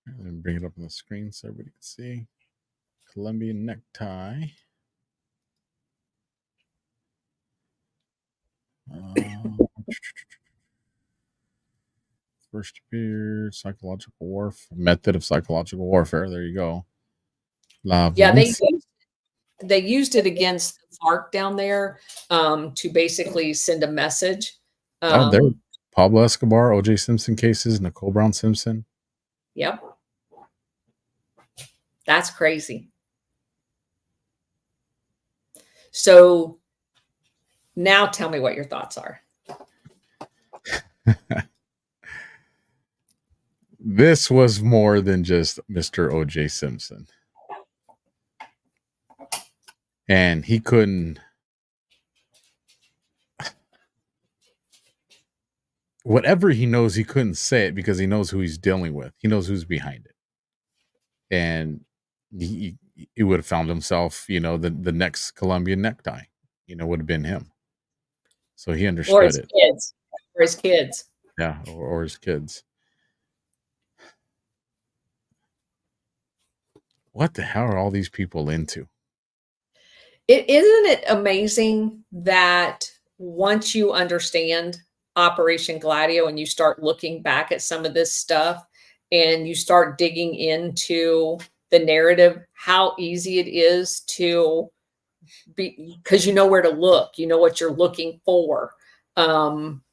And bring it up on the screen so everybody can see. Colombian necktie. First appeared psychological method of psychological warfare. There you go. Yeah, they used it against the FARC down there to basically send a message. There, Pablo Escobar, O.J. Simpson cases, Nicole Brown Simpson. Yep, that's crazy. So now tell me what your thoughts are. This was more than just Mr. O.J. Simpson. And he couldn't. Whatever he knows, he couldn't say it because he knows who he's dealing with. He knows who's behind it. And he would have found himself, you know, the next Colombian necktie, you know, would have been him. So he understood or his it. Kids. Or his kids. Yeah, or his kids. What the hell are all these people into? Isn't it amazing that once you understand Operation Gladio and you start looking back at some of this stuff and you start digging into the narrative, how easy it is to be, because you know where to look, you know what you're looking for.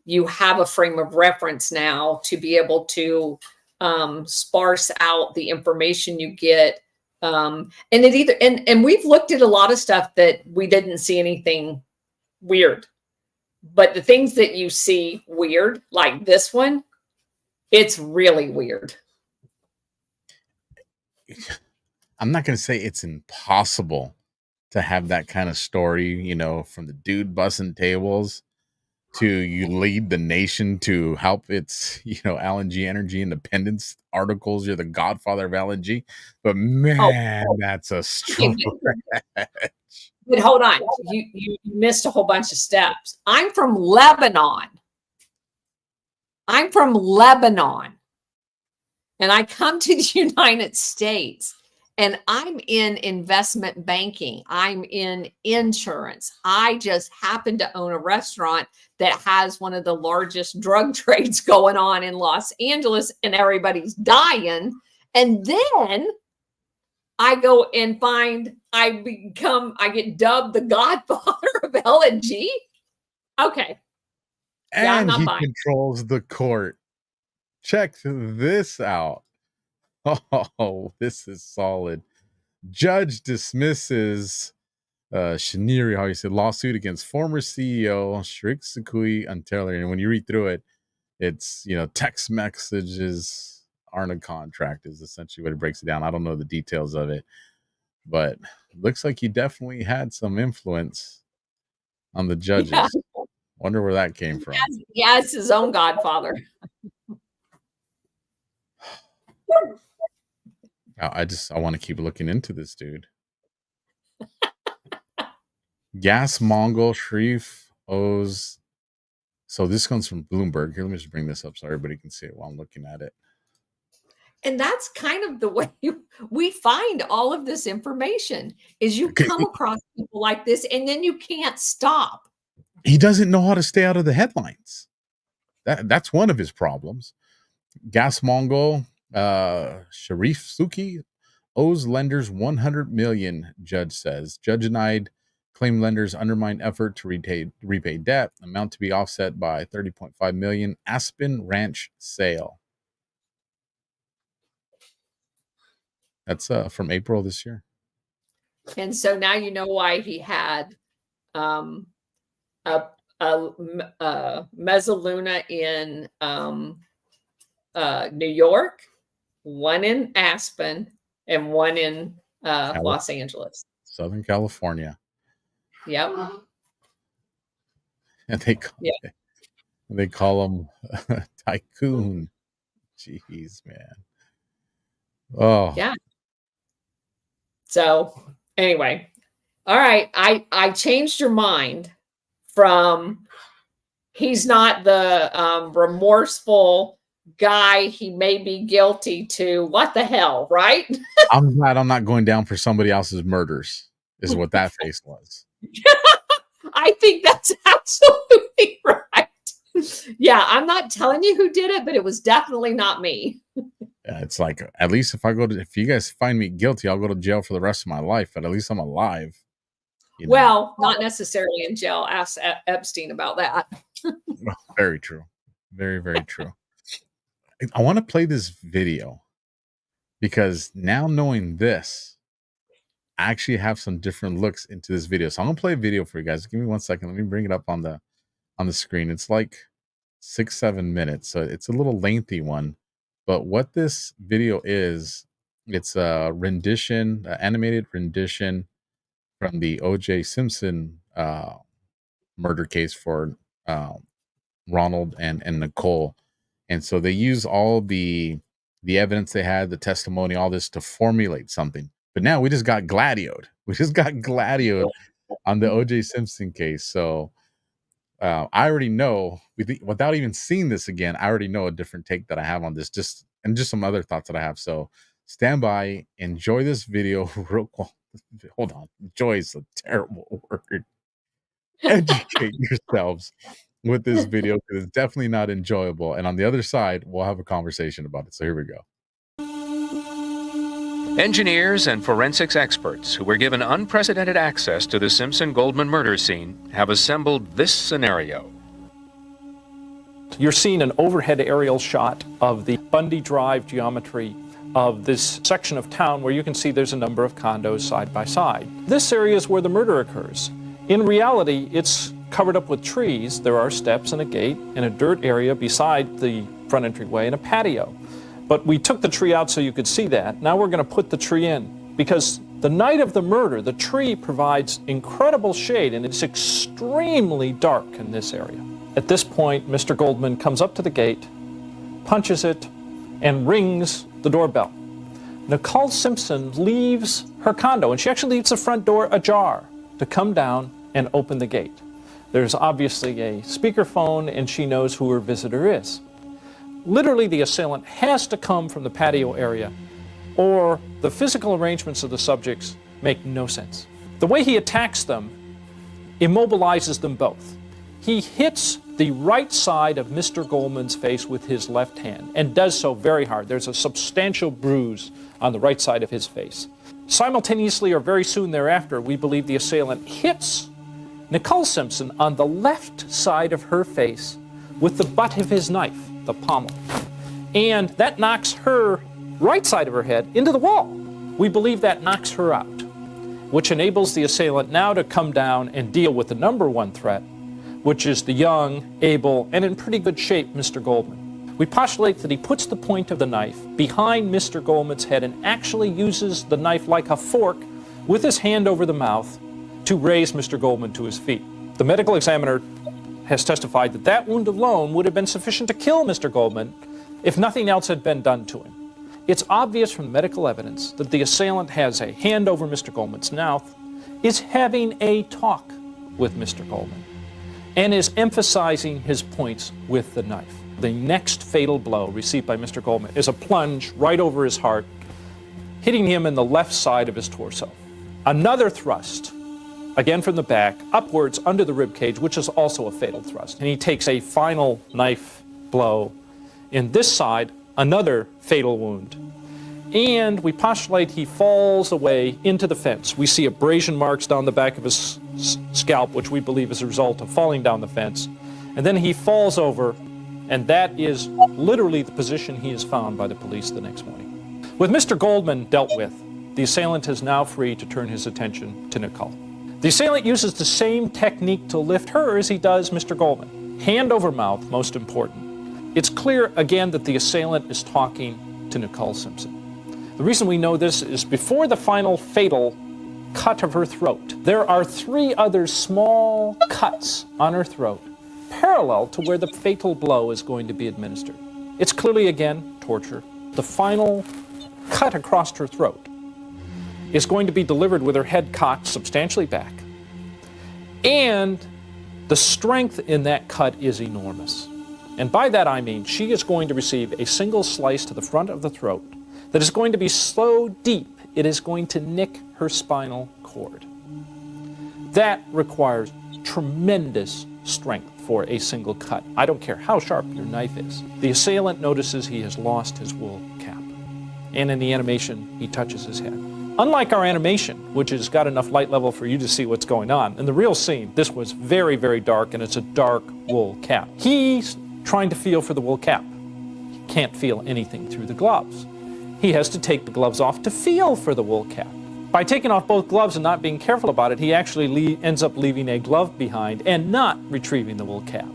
You have a frame of reference now to be able to sparse out the information you get. And it either, and we've looked at a lot of stuff that we didn't see anything weird, but the things that you see weird, like this one, it's really weird. I'm not going to say it's impossible to have that kind of story, you know, from the dude bussing tables to you lead the nation to help its, you know, LNG energy independence articles. You're the godfather of LNG. But man, that's a stretch. But hold on, you missed a whole bunch of steps. I'm from Lebanon. And I come to the United States and I'm in investment banking. I'm in insurance. I just happen to own a restaurant that has one of the largest drug trades going on in Los Angeles and everybody's dying. And then I go and find, I get dubbed the godfather of LNG. Okay. And he controls the court. Check this out. Oh, this is solid. Judge dismisses Shiniri, how you said, lawsuit against former CEO Shrik Sukui Unterler. And when you read through it, it's, you know, text messages aren't a contract is essentially what it breaks it down. I don't know the details of it, but looks like he definitely had some influence on the judges. Yeah. Wonder where that came from. Yeah, it's his own godfather. I want to keep looking into this dude. Gas Mongol Sharif owes. So this comes from Bloomberg. Here, let me just bring this up so everybody can see it while I'm looking at it. And that's kind of the way we find all of this information is you come across people like this and then you can't stop. He doesn't know how to stay out of the headlines. That's one of his problems. Gas Mongol Sharif Suki owes lenders $100 million, judge says. Judge denied claim lenders undermined effort to repay debt, amount to be offset by $30.5 million Aspen Ranch sale. That's from April this year. And so now you know why he had a Mezzaluna in New York, one in Aspen, and one in Los Angeles. Southern California. Yep. And they call him Tycoon. Jeez, man. Oh. Yeah. So anyway, all right. I changed your mind from he's not the remorseful guy, he may be guilty, to what the hell, right? I'm glad I'm not going down for somebody else's murders, is what that face was. I think that's absolutely right. Yeah, I'm not telling you who did it, but it was definitely not me. Yeah, it's like, at least if you guys find me guilty, I'll go to jail for the rest of my life, but at least I'm alive. You know? Well, not necessarily in jail. Ask Epstein about that. Very true. Very, very true. I want to play this video because now knowing this, I actually have some different looks into this video. So I'm going to play a video for you guys. Give me 1 second. Let me bring it up on the screen. It's like 6-7 minutes. So it's a little lengthy one. But what this video is, it's a rendition, an animated rendition from the O.J. Simpson murder case for Ronald and Nicole. And so they use all the evidence they had, the testimony, all this to formulate something. But now we just got Gladioed. We just got Gladioed on the O.J. Simpson case. So I already know, without even seeing this again, I already know a different take that I have on this, just some other thoughts that I have. So stand by, enjoy this video real quick. Hold on. Enjoy is a terrible word. Educate yourselves with this video because it's definitely not enjoyable. And on the other side, we'll have a conversation about it. So here we go. Engineers and forensics experts who were given unprecedented access to the Simpson Goldman murder scene have assembled this scenario. You're seeing an overhead aerial shot of the Bundy Drive geometry of this section of town where you can see there's a number of condos side by side. This area is where the murder occurs. In reality, it's covered up with trees. There are steps and a gate and a dirt area beside the front entryway and a patio. But we took the tree out so you could see that. Now we're going to put the tree in because the night of the murder, the tree provides incredible shade and it's extremely dark in this area. At this point, Mr. Goldman comes up to the gate, punches it, and rings the doorbell. Nicole Simpson leaves her condo, and she actually leaves the front door ajar to come down and open the gate. There's obviously a speakerphone, and she knows who her visitor is. Literally, the assailant has to come from the patio area, or the physical arrangements of the subjects make no sense. The way he attacks them immobilizes them both. He hits the right side of Mr. Goldman's face with his left hand and does so very hard. There's a substantial bruise on the right side of his face. Simultaneously or very soon thereafter, we believe the assailant hits Nicole Simpson on the left side of her face with the butt of his knife, the pommel. And that knocks her right side of her head into the wall. We believe that knocks her out, which enables the assailant now to come down and deal with the number one threat, which is the young, able, and in pretty good shape Mr. Goldman. We postulate that he puts the point of the knife behind Mr. Goldman's head and actually uses the knife like a fork with his hand over the mouth to raise Mr. Goldman to his feet. The medical examiner has testified that that wound alone would have been sufficient to kill Mr. Goldman if nothing else had been done to him. It's obvious from the medical evidence that the assailant has a hand over Mr. Goldman's mouth, is having a talk with Mr. Goldman, and is emphasizing his points with the knife. The next fatal blow received by Mr. Goldman is a plunge right over his heart, hitting him in the left side of his torso. Another thrust, again from the back, upwards under the rib cage, which is also a fatal thrust. And he takes a final knife blow in this side, another fatal wound. And we postulate he falls away into the fence. We see abrasion marks down the back of his scalp, which we believe is a result of falling down the fence. And then he falls over, and that is literally the position he is found by the police the next morning. With Mr. Goldman dealt with, the assailant is now free to turn his attention to Nicole. The assailant uses the same technique to lift her as he does Mr. Goldman. Hand over mouth, most important. It's clear, again, that the assailant is talking to Nicole Simpson. The reason we know this is before the final fatal cut of her throat, there are 3 other small cuts on her throat, parallel to where the fatal blow is going to be administered. It's clearly, again, torture. The final cut across her throat is going to be delivered with her head cocked substantially back. And the strength in that cut is enormous. And by that I mean she is going to receive a single slice to the front of the throat that is going to be so deep it is going to nick her spinal cord. That requires tremendous strength for a single cut. I don't care how sharp your knife is. The assailant notices he has lost his wool cap. And in the animation, he touches his head. Unlike our animation, which has got enough light level for you to see what's going on, in the real scene, this was very, very dark, and it's a dark wool cap. He's trying to feel for the wool cap. He can't feel anything through the gloves. He has to take the gloves off to feel for the wool cap. By taking off both gloves and not being careful about it, he actually ends up leaving a glove behind and not retrieving the wool cap.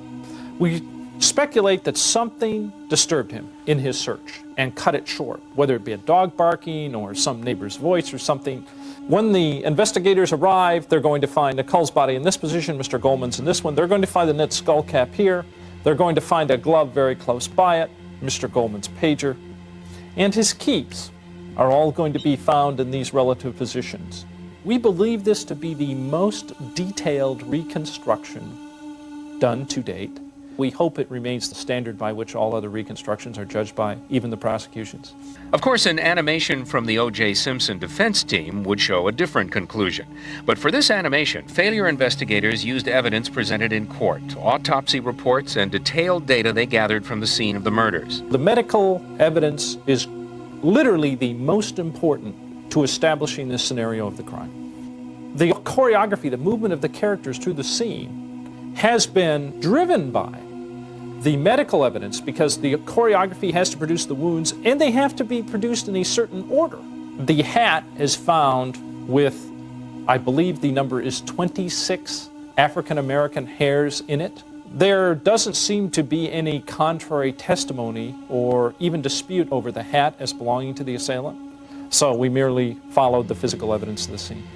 We speculate that something disturbed him in his search and cut it short, whether it be a dog barking or some neighbor's voice or something. When the investigators arrive, they're going to find Nicole's body in this position, Mr. Goldman's in this one. They're going to find the knit skull cap here. They're going to find a glove very close by it, Mr. Goldman's pager, and his keys are all going to be found in these relative positions. We believe this to be the most detailed reconstruction done to date, We hope it remains the standard by which all other reconstructions are judged by, even the prosecutions. Of course, an animation from the O.J. Simpson defense team would show a different conclusion. But for this animation, failure investigators used evidence presented in court, autopsy reports, and detailed data they gathered from the scene of the murders. The medical evidence is literally the most important to establishing this scenario of the crime. The choreography, the movement of the characters through the scene has been driven by the medical evidence, because the choreography has to produce the wounds and they have to be produced in a certain order. The hat is found with, I believe the number is 26 African American hairs in it. There doesn't seem to be any contrary testimony or even dispute over the hat as belonging to the assailant. So we merely followed the physical evidence of the scene.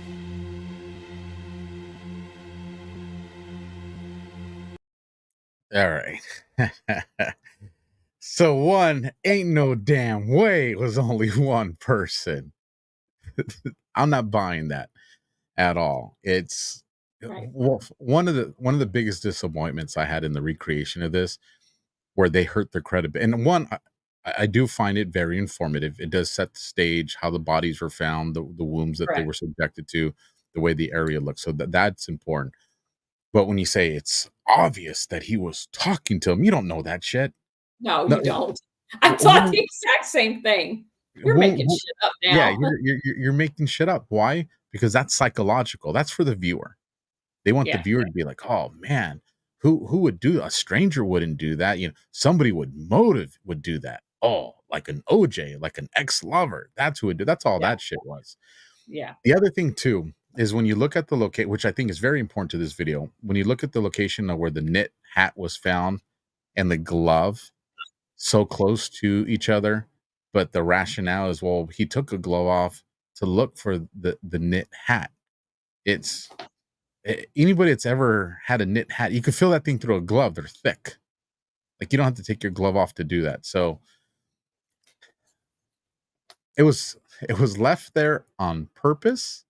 All right. So one ain't no damn way it was only one person. I'm not buying that at all. It's one of the biggest disappointments I had in the recreation of this, where they hurt their credibility. And one, I do find it very informative. It does set the stage, how the bodies were found, the wounds that they were subjected to, the way the area looked. So that's important. But when you say it's obvious that he was talking to him, you don't know that shit. No, you don't. I thought the exact same thing. You're making shit up now. Yeah, you're making shit up. Why? Because that's psychological. That's for the viewer. They want the viewer to be like, oh man, who would do, a stranger wouldn't do that. You know, somebody would do that. Oh, like an OJ, like an ex-lover. That's who would do. That's all that shit was. Yeah. The other thing too is when you look at the location, which I think is very important to this video, when you look at the location of where the knit hat was found and the glove so close to each other, but the rationale is, well, he took a glove off to look for the knit hat. It's anybody that's ever had a knit hat, you could feel that thing through a glove. They're thick. Like, you don't have to take your glove off to do that. So it was left there on purpose,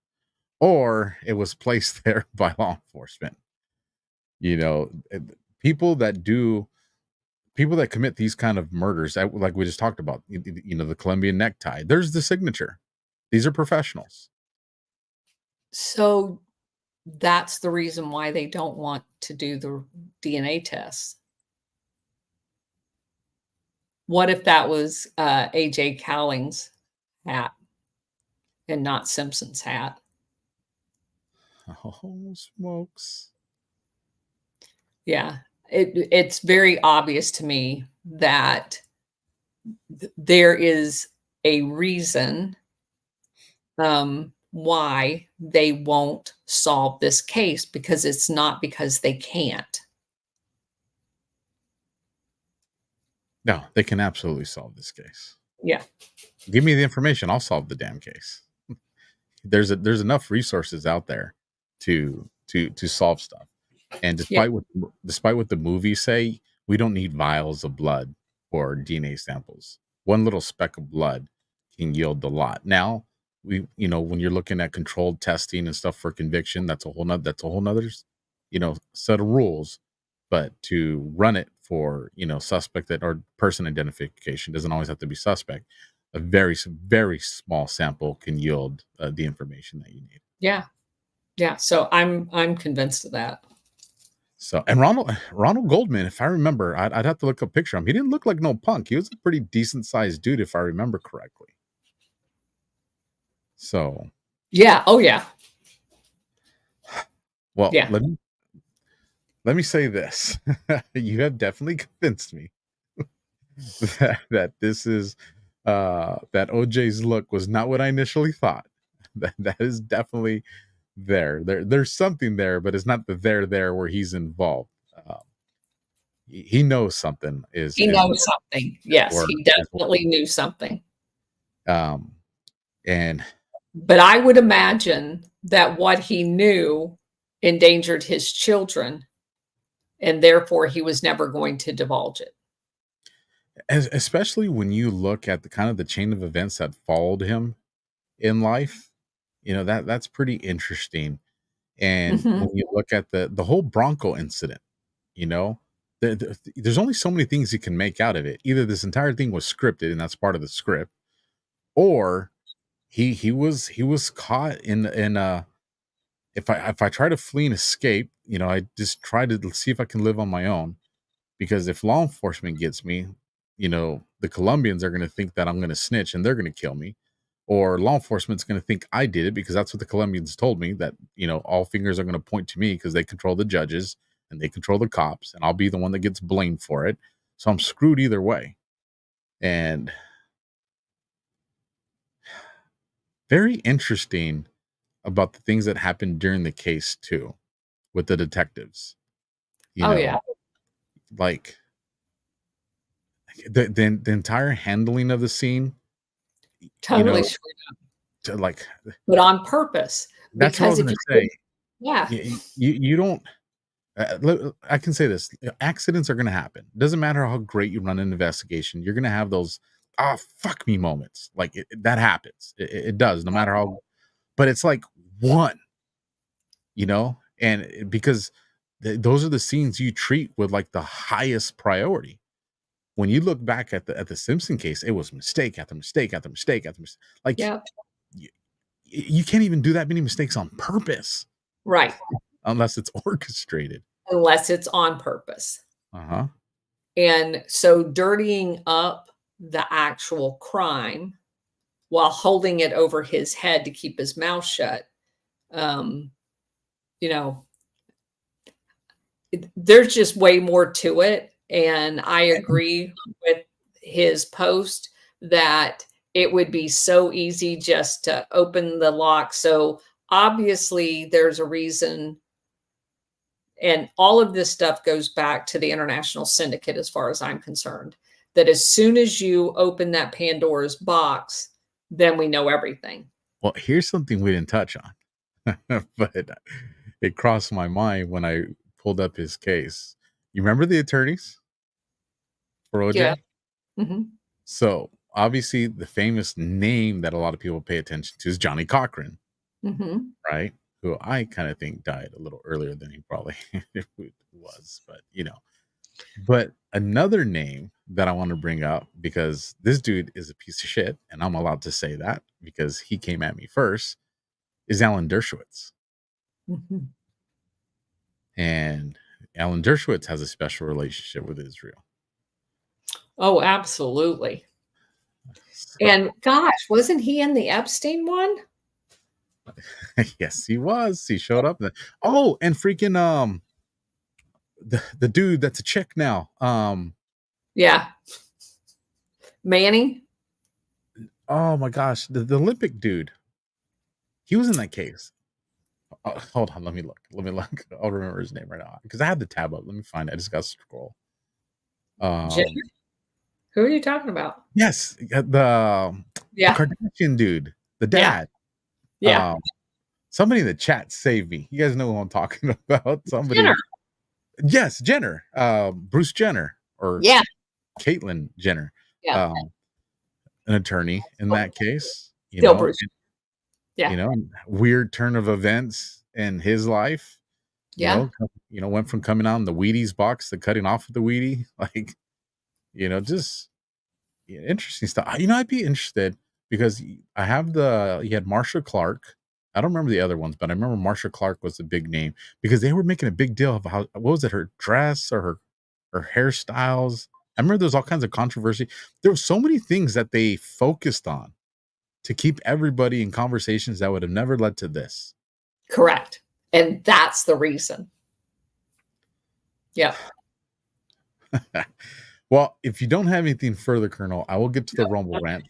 or it was placed there by law enforcement. You know, people that commit these kind of murders, like we just talked about, you know, the Colombian necktie, there's the signature. These are professionals. So that's the reason why they don't want to do the DNA tests. What if that was AJ Cowling's hat and not Simpson's hat? Oh, smokes. Yeah, it's very obvious to me that there is a reason why they won't solve this case, because it's not because they can't. No, they can absolutely solve this case. Yeah. Give me the information, I'll solve the damn case. There's enough resources out there to solve stuff. And despite what the movies say, we don't need vials of blood or DNA samples. One little speck of blood can yield a lot. Now, when you're looking at controlled testing and stuff for conviction, that's a whole nother, set of rules. But to run it for, suspect or person identification, doesn't always have to be suspect. A very, very small sample can yield the information that you need. Yeah. Yeah. So I'm convinced of that. So, and Ronald Goldman, if I remember, I'd have to look up a picture of him. He didn't look like no punk. He was a pretty decent sized dude, if I remember correctly. So, yeah. Oh yeah. Well, yeah. Let me say this. You have definitely convinced me that this is that OJ's look was not what I initially thought. That is definitely there's something there, but it's not the there where he's involved. He knows something is. He knows something. Yes, he definitely knew something. But I would imagine that what he knew endangered his children, and therefore he was never going to divulge it. Especially when you look at the chain of events that followed him in life. That's pretty interesting. And when you look at the whole Bronco incident, there's only so many things you can make out of it. Either this entire thing was scripted and that's part of the script, or he was caught in if I try to flee and escape, I just try to see if I can live on my own, because if law enforcement gets me, the Colombians are going to think that I'm going to snitch and they're going to kill me, or law enforcement's going to think I did it, because that's what the Colombians told me, that all fingers are going to point to me because they control the judges and they control the cops, and I'll be the one that gets blamed for it. So I'm screwed either way. And very interesting about the things that happened during the case too, with the detectives. Yeah. Like the entire handling of the scene, Totally screwed up. like, But on purpose. that's what I was going to say. Yeah. You don't. I can say this: accidents are going to happen. Doesn't matter how great you run an investigation, you're going to have those fuck me moments. Like that happens. It does, no matter how. But it's like one, and because those are the scenes you treat with like the highest priority. When you look back at the Simpson case, it was mistake after mistake after mistake after mistake. Like, you can't even do that many mistakes on purpose, right? Unless it's orchestrated. Unless it's on purpose. Uh-huh. And so dirtying up the actual crime while holding it over his head to keep his mouth shut, there's just way more to it. And I agree with his post that it would be so easy just to open the lock. So obviously there's a reason. And all of this stuff goes back to the international syndicate, as far as I'm concerned, that as soon as you open that Pandora's box, then we know everything. Well, here's something we didn't touch on, but it crossed my mind when I pulled up his case. You remember the attorneys for OJ? Yeah. Mm-hmm. So obviously the famous name that a lot of people pay attention to is Johnny Cochran, right? Who I kind of think died a little earlier than he probably was, but But another name that I want to bring up, because this dude is a piece of shit, and I'm allowed to say that because he came at me first, is Alan Dershowitz. And Alan Dershowitz has a special relationship with Israel. Oh, absolutely. And gosh, wasn't he in the Epstein one? Yes, he was. He showed up. And freaking the dude that's a chick now. Yeah. Manning. Oh my gosh, the Olympic dude. He was in that case. Hold on, let me look. I'll remember his name right now because I have the tab up. Let me find it. I just got to scroll. Who are you talking about? Yes, the Kardashian dude, the dad. Yeah. Somebody in the chat saved me. You guys know who I'm talking about. Somebody. Jenner. Yes, Jenner. Bruce Jenner or Caitlyn Jenner. Yeah. An attorney in that case. Still Bruce. Yeah. Weird turn of events in his life. Went from coming out in the Wheaties box to cutting off with the Wheatie. Like, just interesting stuff. I'd be interested because he had Marsha Clark. I don't remember the other ones, but I remember Marsha Clark was the big name because they were making a big deal of what was it, her dress or her hairstyles. I remember there was all kinds of controversy. There were so many things that they focused on to keep everybody in conversations that would have never led to this. Correct. And that's the reason. Yeah. Well, if you don't have anything further, Colonel, I will get to the Rumble rant.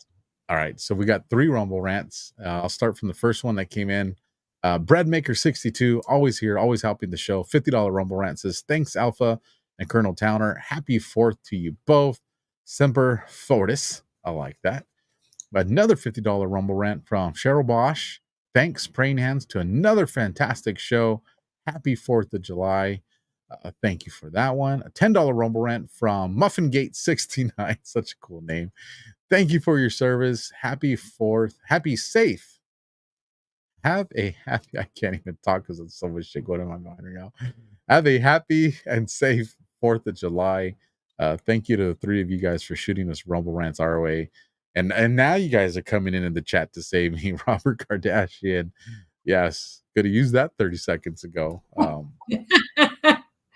All right. So we got 3 Rumble rants. I'll start from the first one that came in. Breadmaker62, always here, always helping the show. $50 Rumble rant says, thanks, Alpha and Colonel Towner. Happy 4th to you both. Semper Fortis. I like that. Another $50 Rumble rant from Cheryl Bosch. Thanks, praying hands, to another fantastic show. Happy 4th of July. Thank you for that one. A $10 Rumble rant from Muffingate69. Such a cool name. Thank you for your service. Happy 4th. Happy safe. I can't even talk because there's so much shit going on in my mind right now. Have a happy and safe 4th of July. Thank you to the three of you guys for shooting us Rumble Rants our way. And now you guys are coming in the chat to save me, Robert Kardashian. Yes, could have used that 30 seconds ago.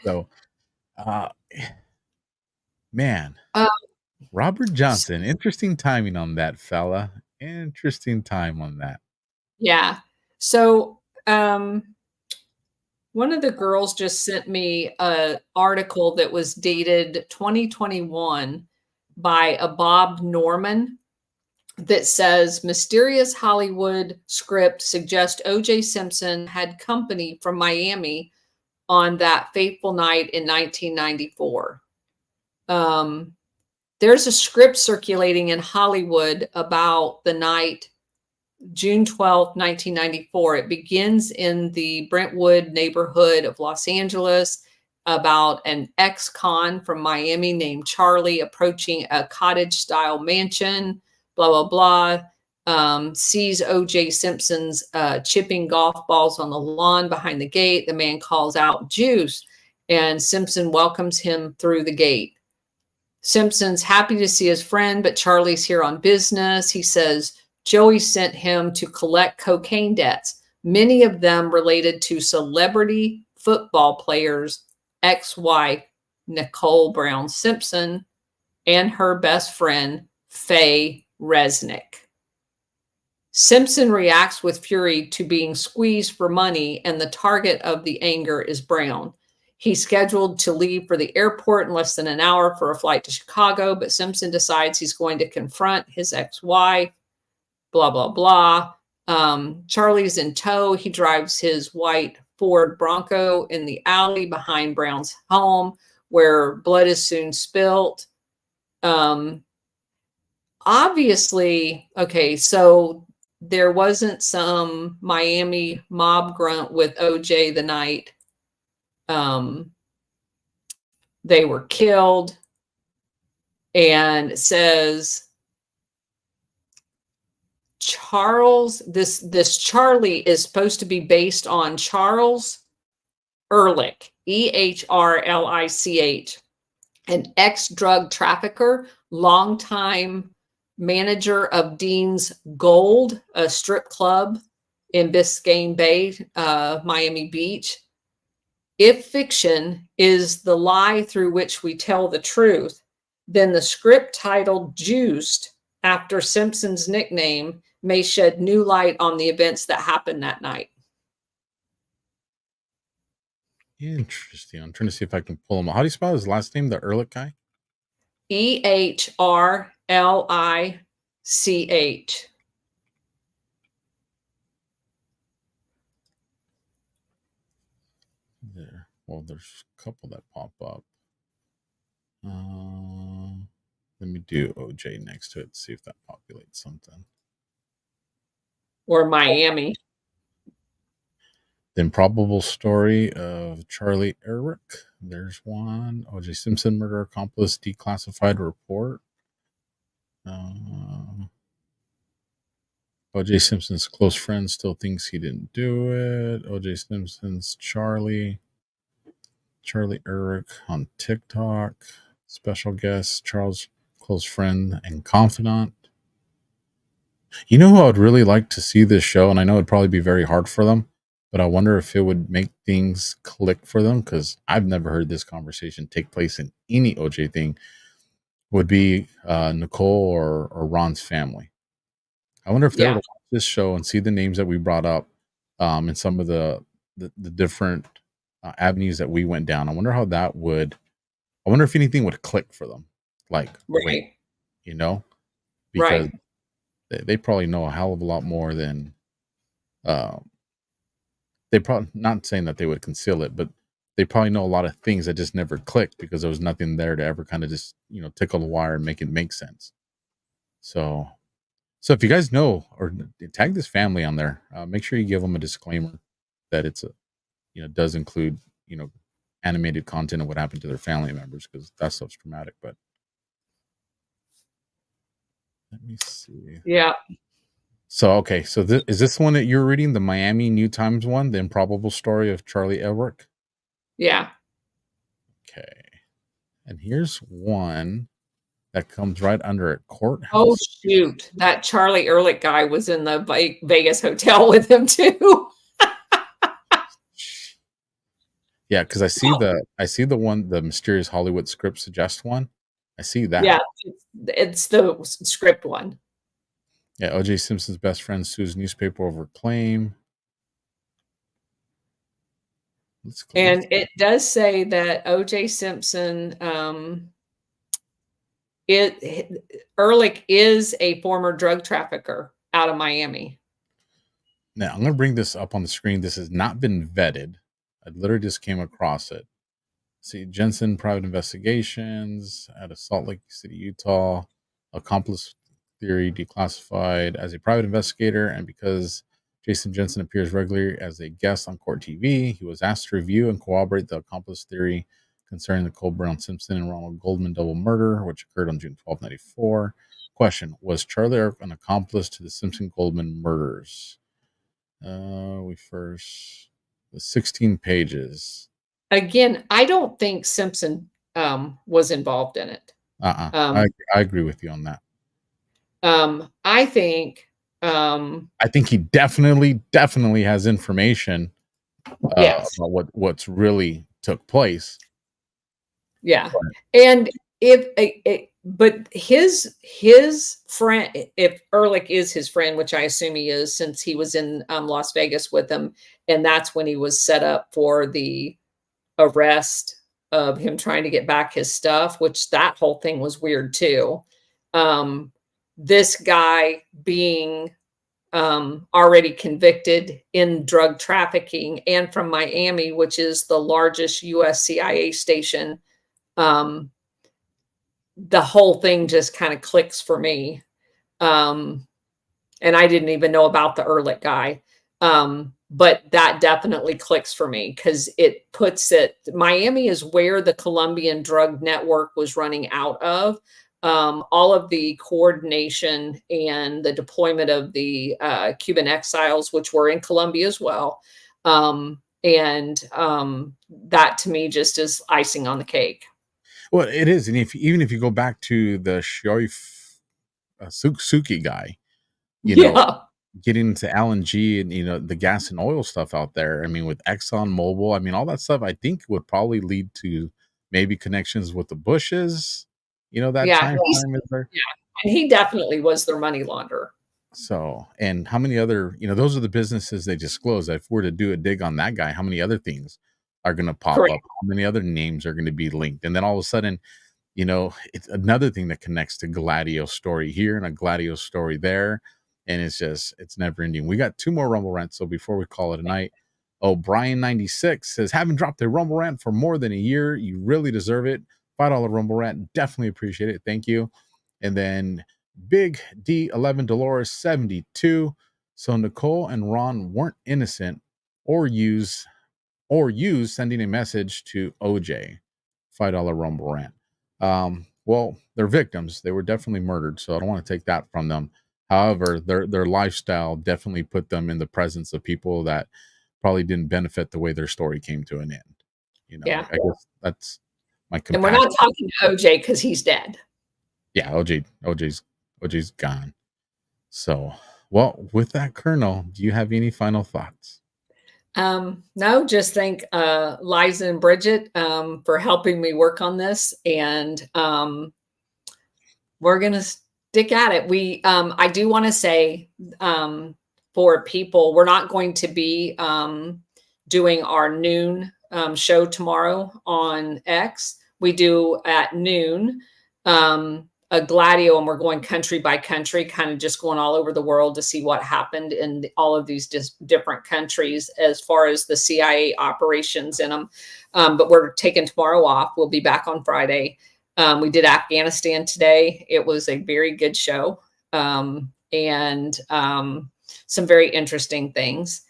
So, man, Robert Johnson, interesting timing on that, fella. Interesting time on that. Yeah. So, one of the girls just sent me an article that was dated 2021 by a Bob Norman that says mysterious Hollywood script suggests O.J. Simpson had company from Miami on that fateful night in 1994. There's a script circulating in Hollywood about the night June 12th, 1994. It begins in the Brentwood neighborhood of Los Angeles about an ex-con from Miami named Charlie approaching a cottage-style mansion, blah, blah, blah. Sees O.J. Simpson's chipping golf balls on the lawn behind the gate. The man calls out, "Juice," and Simpson welcomes him through the gate. Simpson's happy to see his friend, but Charlie's here on business. He says Joey sent him to collect cocaine debts, many of them related to celebrity football players' ex-wife, Nicole Brown Simpson, and her best friend, Faye Resnick. Simpson reacts with fury to being squeezed for money, and the target of the anger is Brown. He's scheduled to leave for the airport in less than an hour for a flight to Chicago, but Simpson decides he's going to confront his ex-wife, blah, blah, blah. Charlie's in tow. He drives his white Ford Bronco in the alley behind Brown's home, where blood is soon spilt. Obviously, okay, so there wasn't some Miami mob grunt with OJ the night they were killed, and it says Charles, this Charlie is supposed to be based on Charles Ehrlich, Ehrlich, an ex-drug trafficker, longtime manager of Dean's Gold, a strip club in Biscayne Bay, Miami Beach. If fiction is the lie through which we tell the truth, then the script titled Juiced, after Simpson's nickname, may shed new light on the events that happened that night. Interesting. I'm trying to see if I can pull him. How do you spell his last name, the Ehrlich guy? Ehrlich. There. Well, there's a couple that pop up. Let me do OJ next to it, see if that populates something. Or Miami. The improbable story of Charlie Ehrlich. There's one. O.J. Simpson murder accomplice declassified report. O.J. Simpson's close friend still thinks he didn't do it. O.J. Simpson's Charlie Ehrlich on TikTok. Special guest, Charles' close friend and confidant. You know who I would really like to see this show, and I know it'd probably be very hard for them, but I wonder if it would make things click for them, because I've never heard this conversation take place in any OJ thing, would be Nicole or Ron's family. I wonder if they would watch this show and see the names that we brought up and some of the different avenues that we went down. I wonder how that would, I wonder if anything would click for them. Like, wait, you know? Because they probably know a hell of a lot more than they probably, not saying that they would conceal it, but they probably know a lot of things that just never clicked because there was nothing there to ever kind of just, you know, tickle the wire and make it make sense. So if you guys know, or tag this family on there, make sure you give them a disclaimer that it's a, you know, does include, you know, animated content of what happened to their family members, because that stuff's traumatic. But let me see. Yeah. So, okay. So is this one that you're reading, the Miami New Times one, the improbable story of Charlie Ehrlich? Yeah. Okay. And here's one that comes right under it. Courthouse. Oh, shoot. That Charlie Ehrlich guy was in the Vegas hotel with him, too. Yeah, because I see the one, the mysterious Hollywood script suggest one. I see that. Yeah, it's the script one. Yeah, O.J. Simpson's best friend sues newspaper over claim. And it does say that O.J. Simpson, Ehrlich is a former drug trafficker out of Miami. Now, I'm going to bring this up on the screen. This has not been vetted. I literally just came across it. See, Jensen Private Investigations out of Salt Lake City, Utah. Accomplice theory declassified as a private investigator. And because Jason Jensen appears regularly as a guest on Court TV, he was asked to review and corroborate the accomplice theory concerning the Cole Brown Simpson and Ronald Goldman double murder, which occurred on June 12, 1994. Question: was Charlie Ehrlich an accomplice to the Simpson Goldman murders? The 16 pages. Again, I don't think Simpson was involved in it. I agree with you on that. I think he definitely has information yes. about what's really took place. Yeah. And but his friend, if Ehrlich is his friend, which I assume he is, since he was in Las Vegas with him, and that's when he was set up for the arrest of him trying to get back his stuff, which that whole thing was weird too. This guy being already convicted in drug trafficking and from Miami, which is the largest US CIA station, the whole thing just kind of clicks for me. And I didn't even know about the Ehrlich guy. But that definitely clicks for me because it puts it, Miami is where the Colombian drug network was running out of. All of the coordination and the deployment of the Cuban exiles, which were in Colombia as well. That to me just is icing on the cake. Well, it is. And even if you go back to the Shoif Suki guy, you know, getting into LNG and, the gas and oil stuff out there. I mean, with Exxon Mobil, all that stuff I think would probably lead to maybe connections with the Bushes. That time is there. Yeah. And he definitely was their money launderer. So, and how many other, those are the businesses they disclose. If we're to do a dig on that guy, how many other things are going to pop up? How many other names are going to be linked? And then all of a sudden, it's another thing that connects to Gladio story here and a Gladio story there. And it's never ending. We got 2 more Rumble Rants. So before we call it a night, Brian96 says, haven't dropped a Rumble Rant for more than a year. You really deserve it. $5 Rumble Rant. Definitely appreciate it. Thank you. And then Big D11 Dolores 72. So Nicole and Ron weren't innocent or use sending a message to OJ. $5 Rumble Rant. Well, they're victims. They were definitely murdered. So I don't want to take that from them. However, their lifestyle definitely put them in the presence of people that probably didn't benefit the way their story came to an end. I guess that's my compassion. And we're not talking to OJ because he's dead. Yeah, OJ's gone. So, well, with that, Colonel, do you have any final thoughts? No, just thank Liza and Bridget for helping me work on this, and we're gonna stick at it. I do want to say for people, we're not going to be doing our noon show tomorrow on X. We do at noon a Gladio, and we're going country by country, kind of just going all over the world to see what happened in all of these different countries as far as the CIA operations in them. But we're taking tomorrow off. We'll be back on Friday. We did Afghanistan today. It was a very good show, and some very interesting things.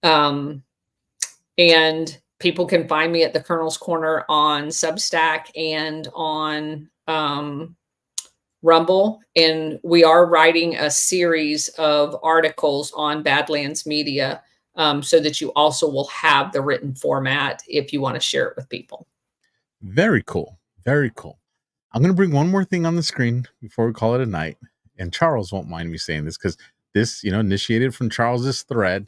And people can find me at the Colonel's Corner on Substack and on Rumble. And we are writing a series of articles on Badlands Media so that you also will have the written format if you want to share it with people. Very cool. Very cool. I'm going to bring one more thing on the screen before we call it a night. And Charles won't mind me saying this because this, initiated from Charles's thread.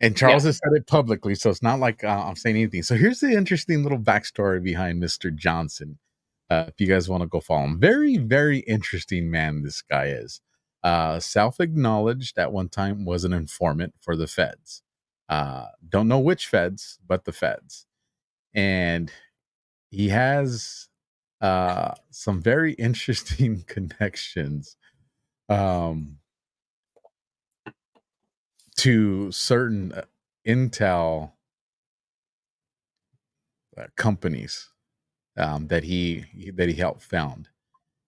And Charles has said it publicly, so it's not like I'm saying anything. So here's the interesting little backstory behind Mr. Johnson. If you guys want to go follow him. Very, very interesting man this guy is. Self-acknowledged at one time was an informant for the feds. Don't know which feds, but the feds. And he has some very interesting connections to certain intel companies that he helped found.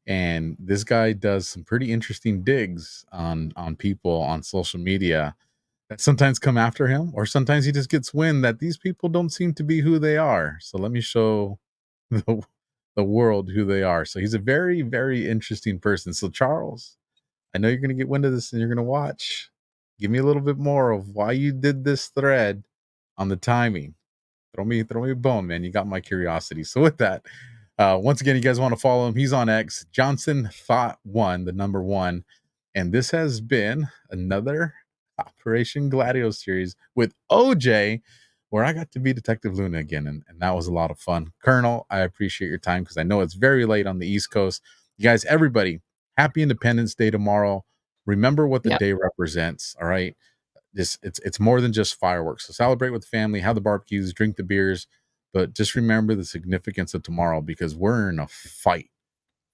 And this guy does some pretty interesting digs on people on social media that sometimes come after him, or sometimes he just gets wind that these people don't seem to be who they are. So let me show the world who they are. So he's a very, very interesting person. So Charles, I know you're going to get wind of this and you're going to watch. Give me a little bit more of why you did this thread on the timing. Throw me a bone, man. You got my curiosity. So with that, once again, you guys want to follow him. He's on X, Johnson Thought 1, the number 1. And this has been another Operation Gladio series with OJ, where I got to be Detective Luna again. And that was a lot of fun. Colonel, I appreciate your time because I know it's very late on the East Coast. You guys, everybody, happy Independence Day tomorrow. Remember what the day represents. All right. It's more than just fireworks. So celebrate with the family, have the barbecues, drink the beers, but just remember the significance of tomorrow because we're in a fight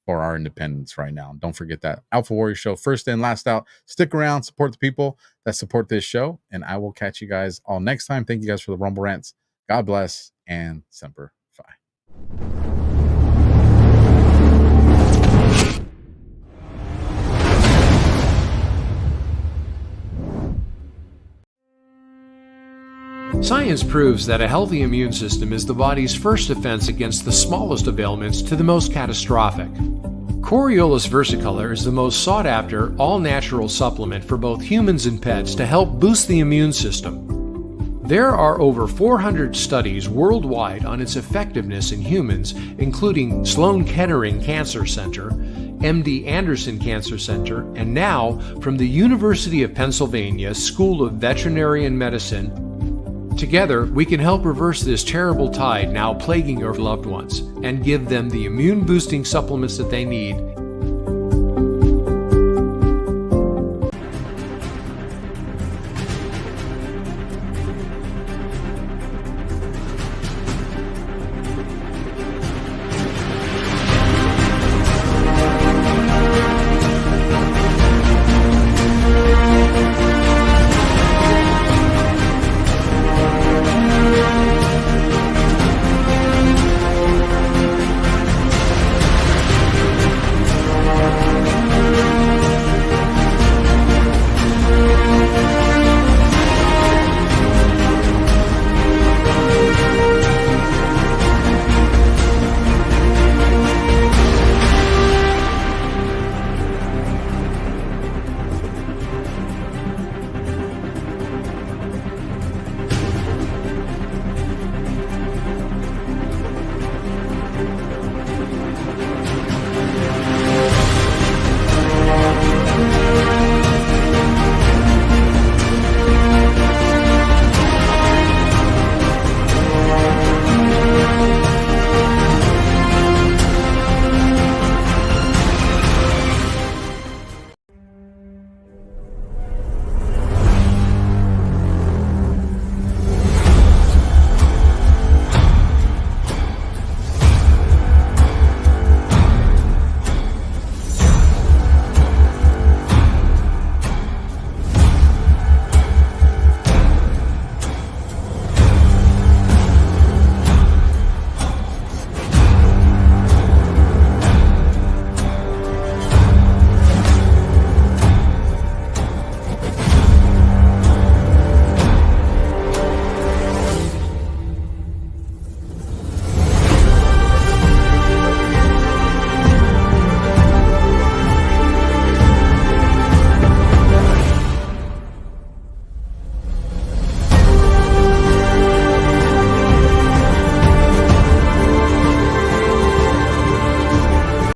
for our independence right now. Don't forget that. Alpha Warrior Show, first in, last out. Stick around, support the people that support this show, and I will catch you guys all next time. Thank you guys for the Rumble Rants. God bless, and Semper Fi. Science proves that a healthy immune system is the body's first defense against the smallest of ailments to the most catastrophic. Coriolus versicolor is the most sought-after, all-natural supplement for both humans and pets to help boost the immune system. There are over 400 studies worldwide on its effectiveness in humans, including Sloan Kettering Cancer Center, MD Anderson Cancer Center, and now from the University of Pennsylvania School of Veterinary Medicine. Together, we can help reverse this terrible tide now plaguing your loved ones and give them the immune-boosting supplements that they need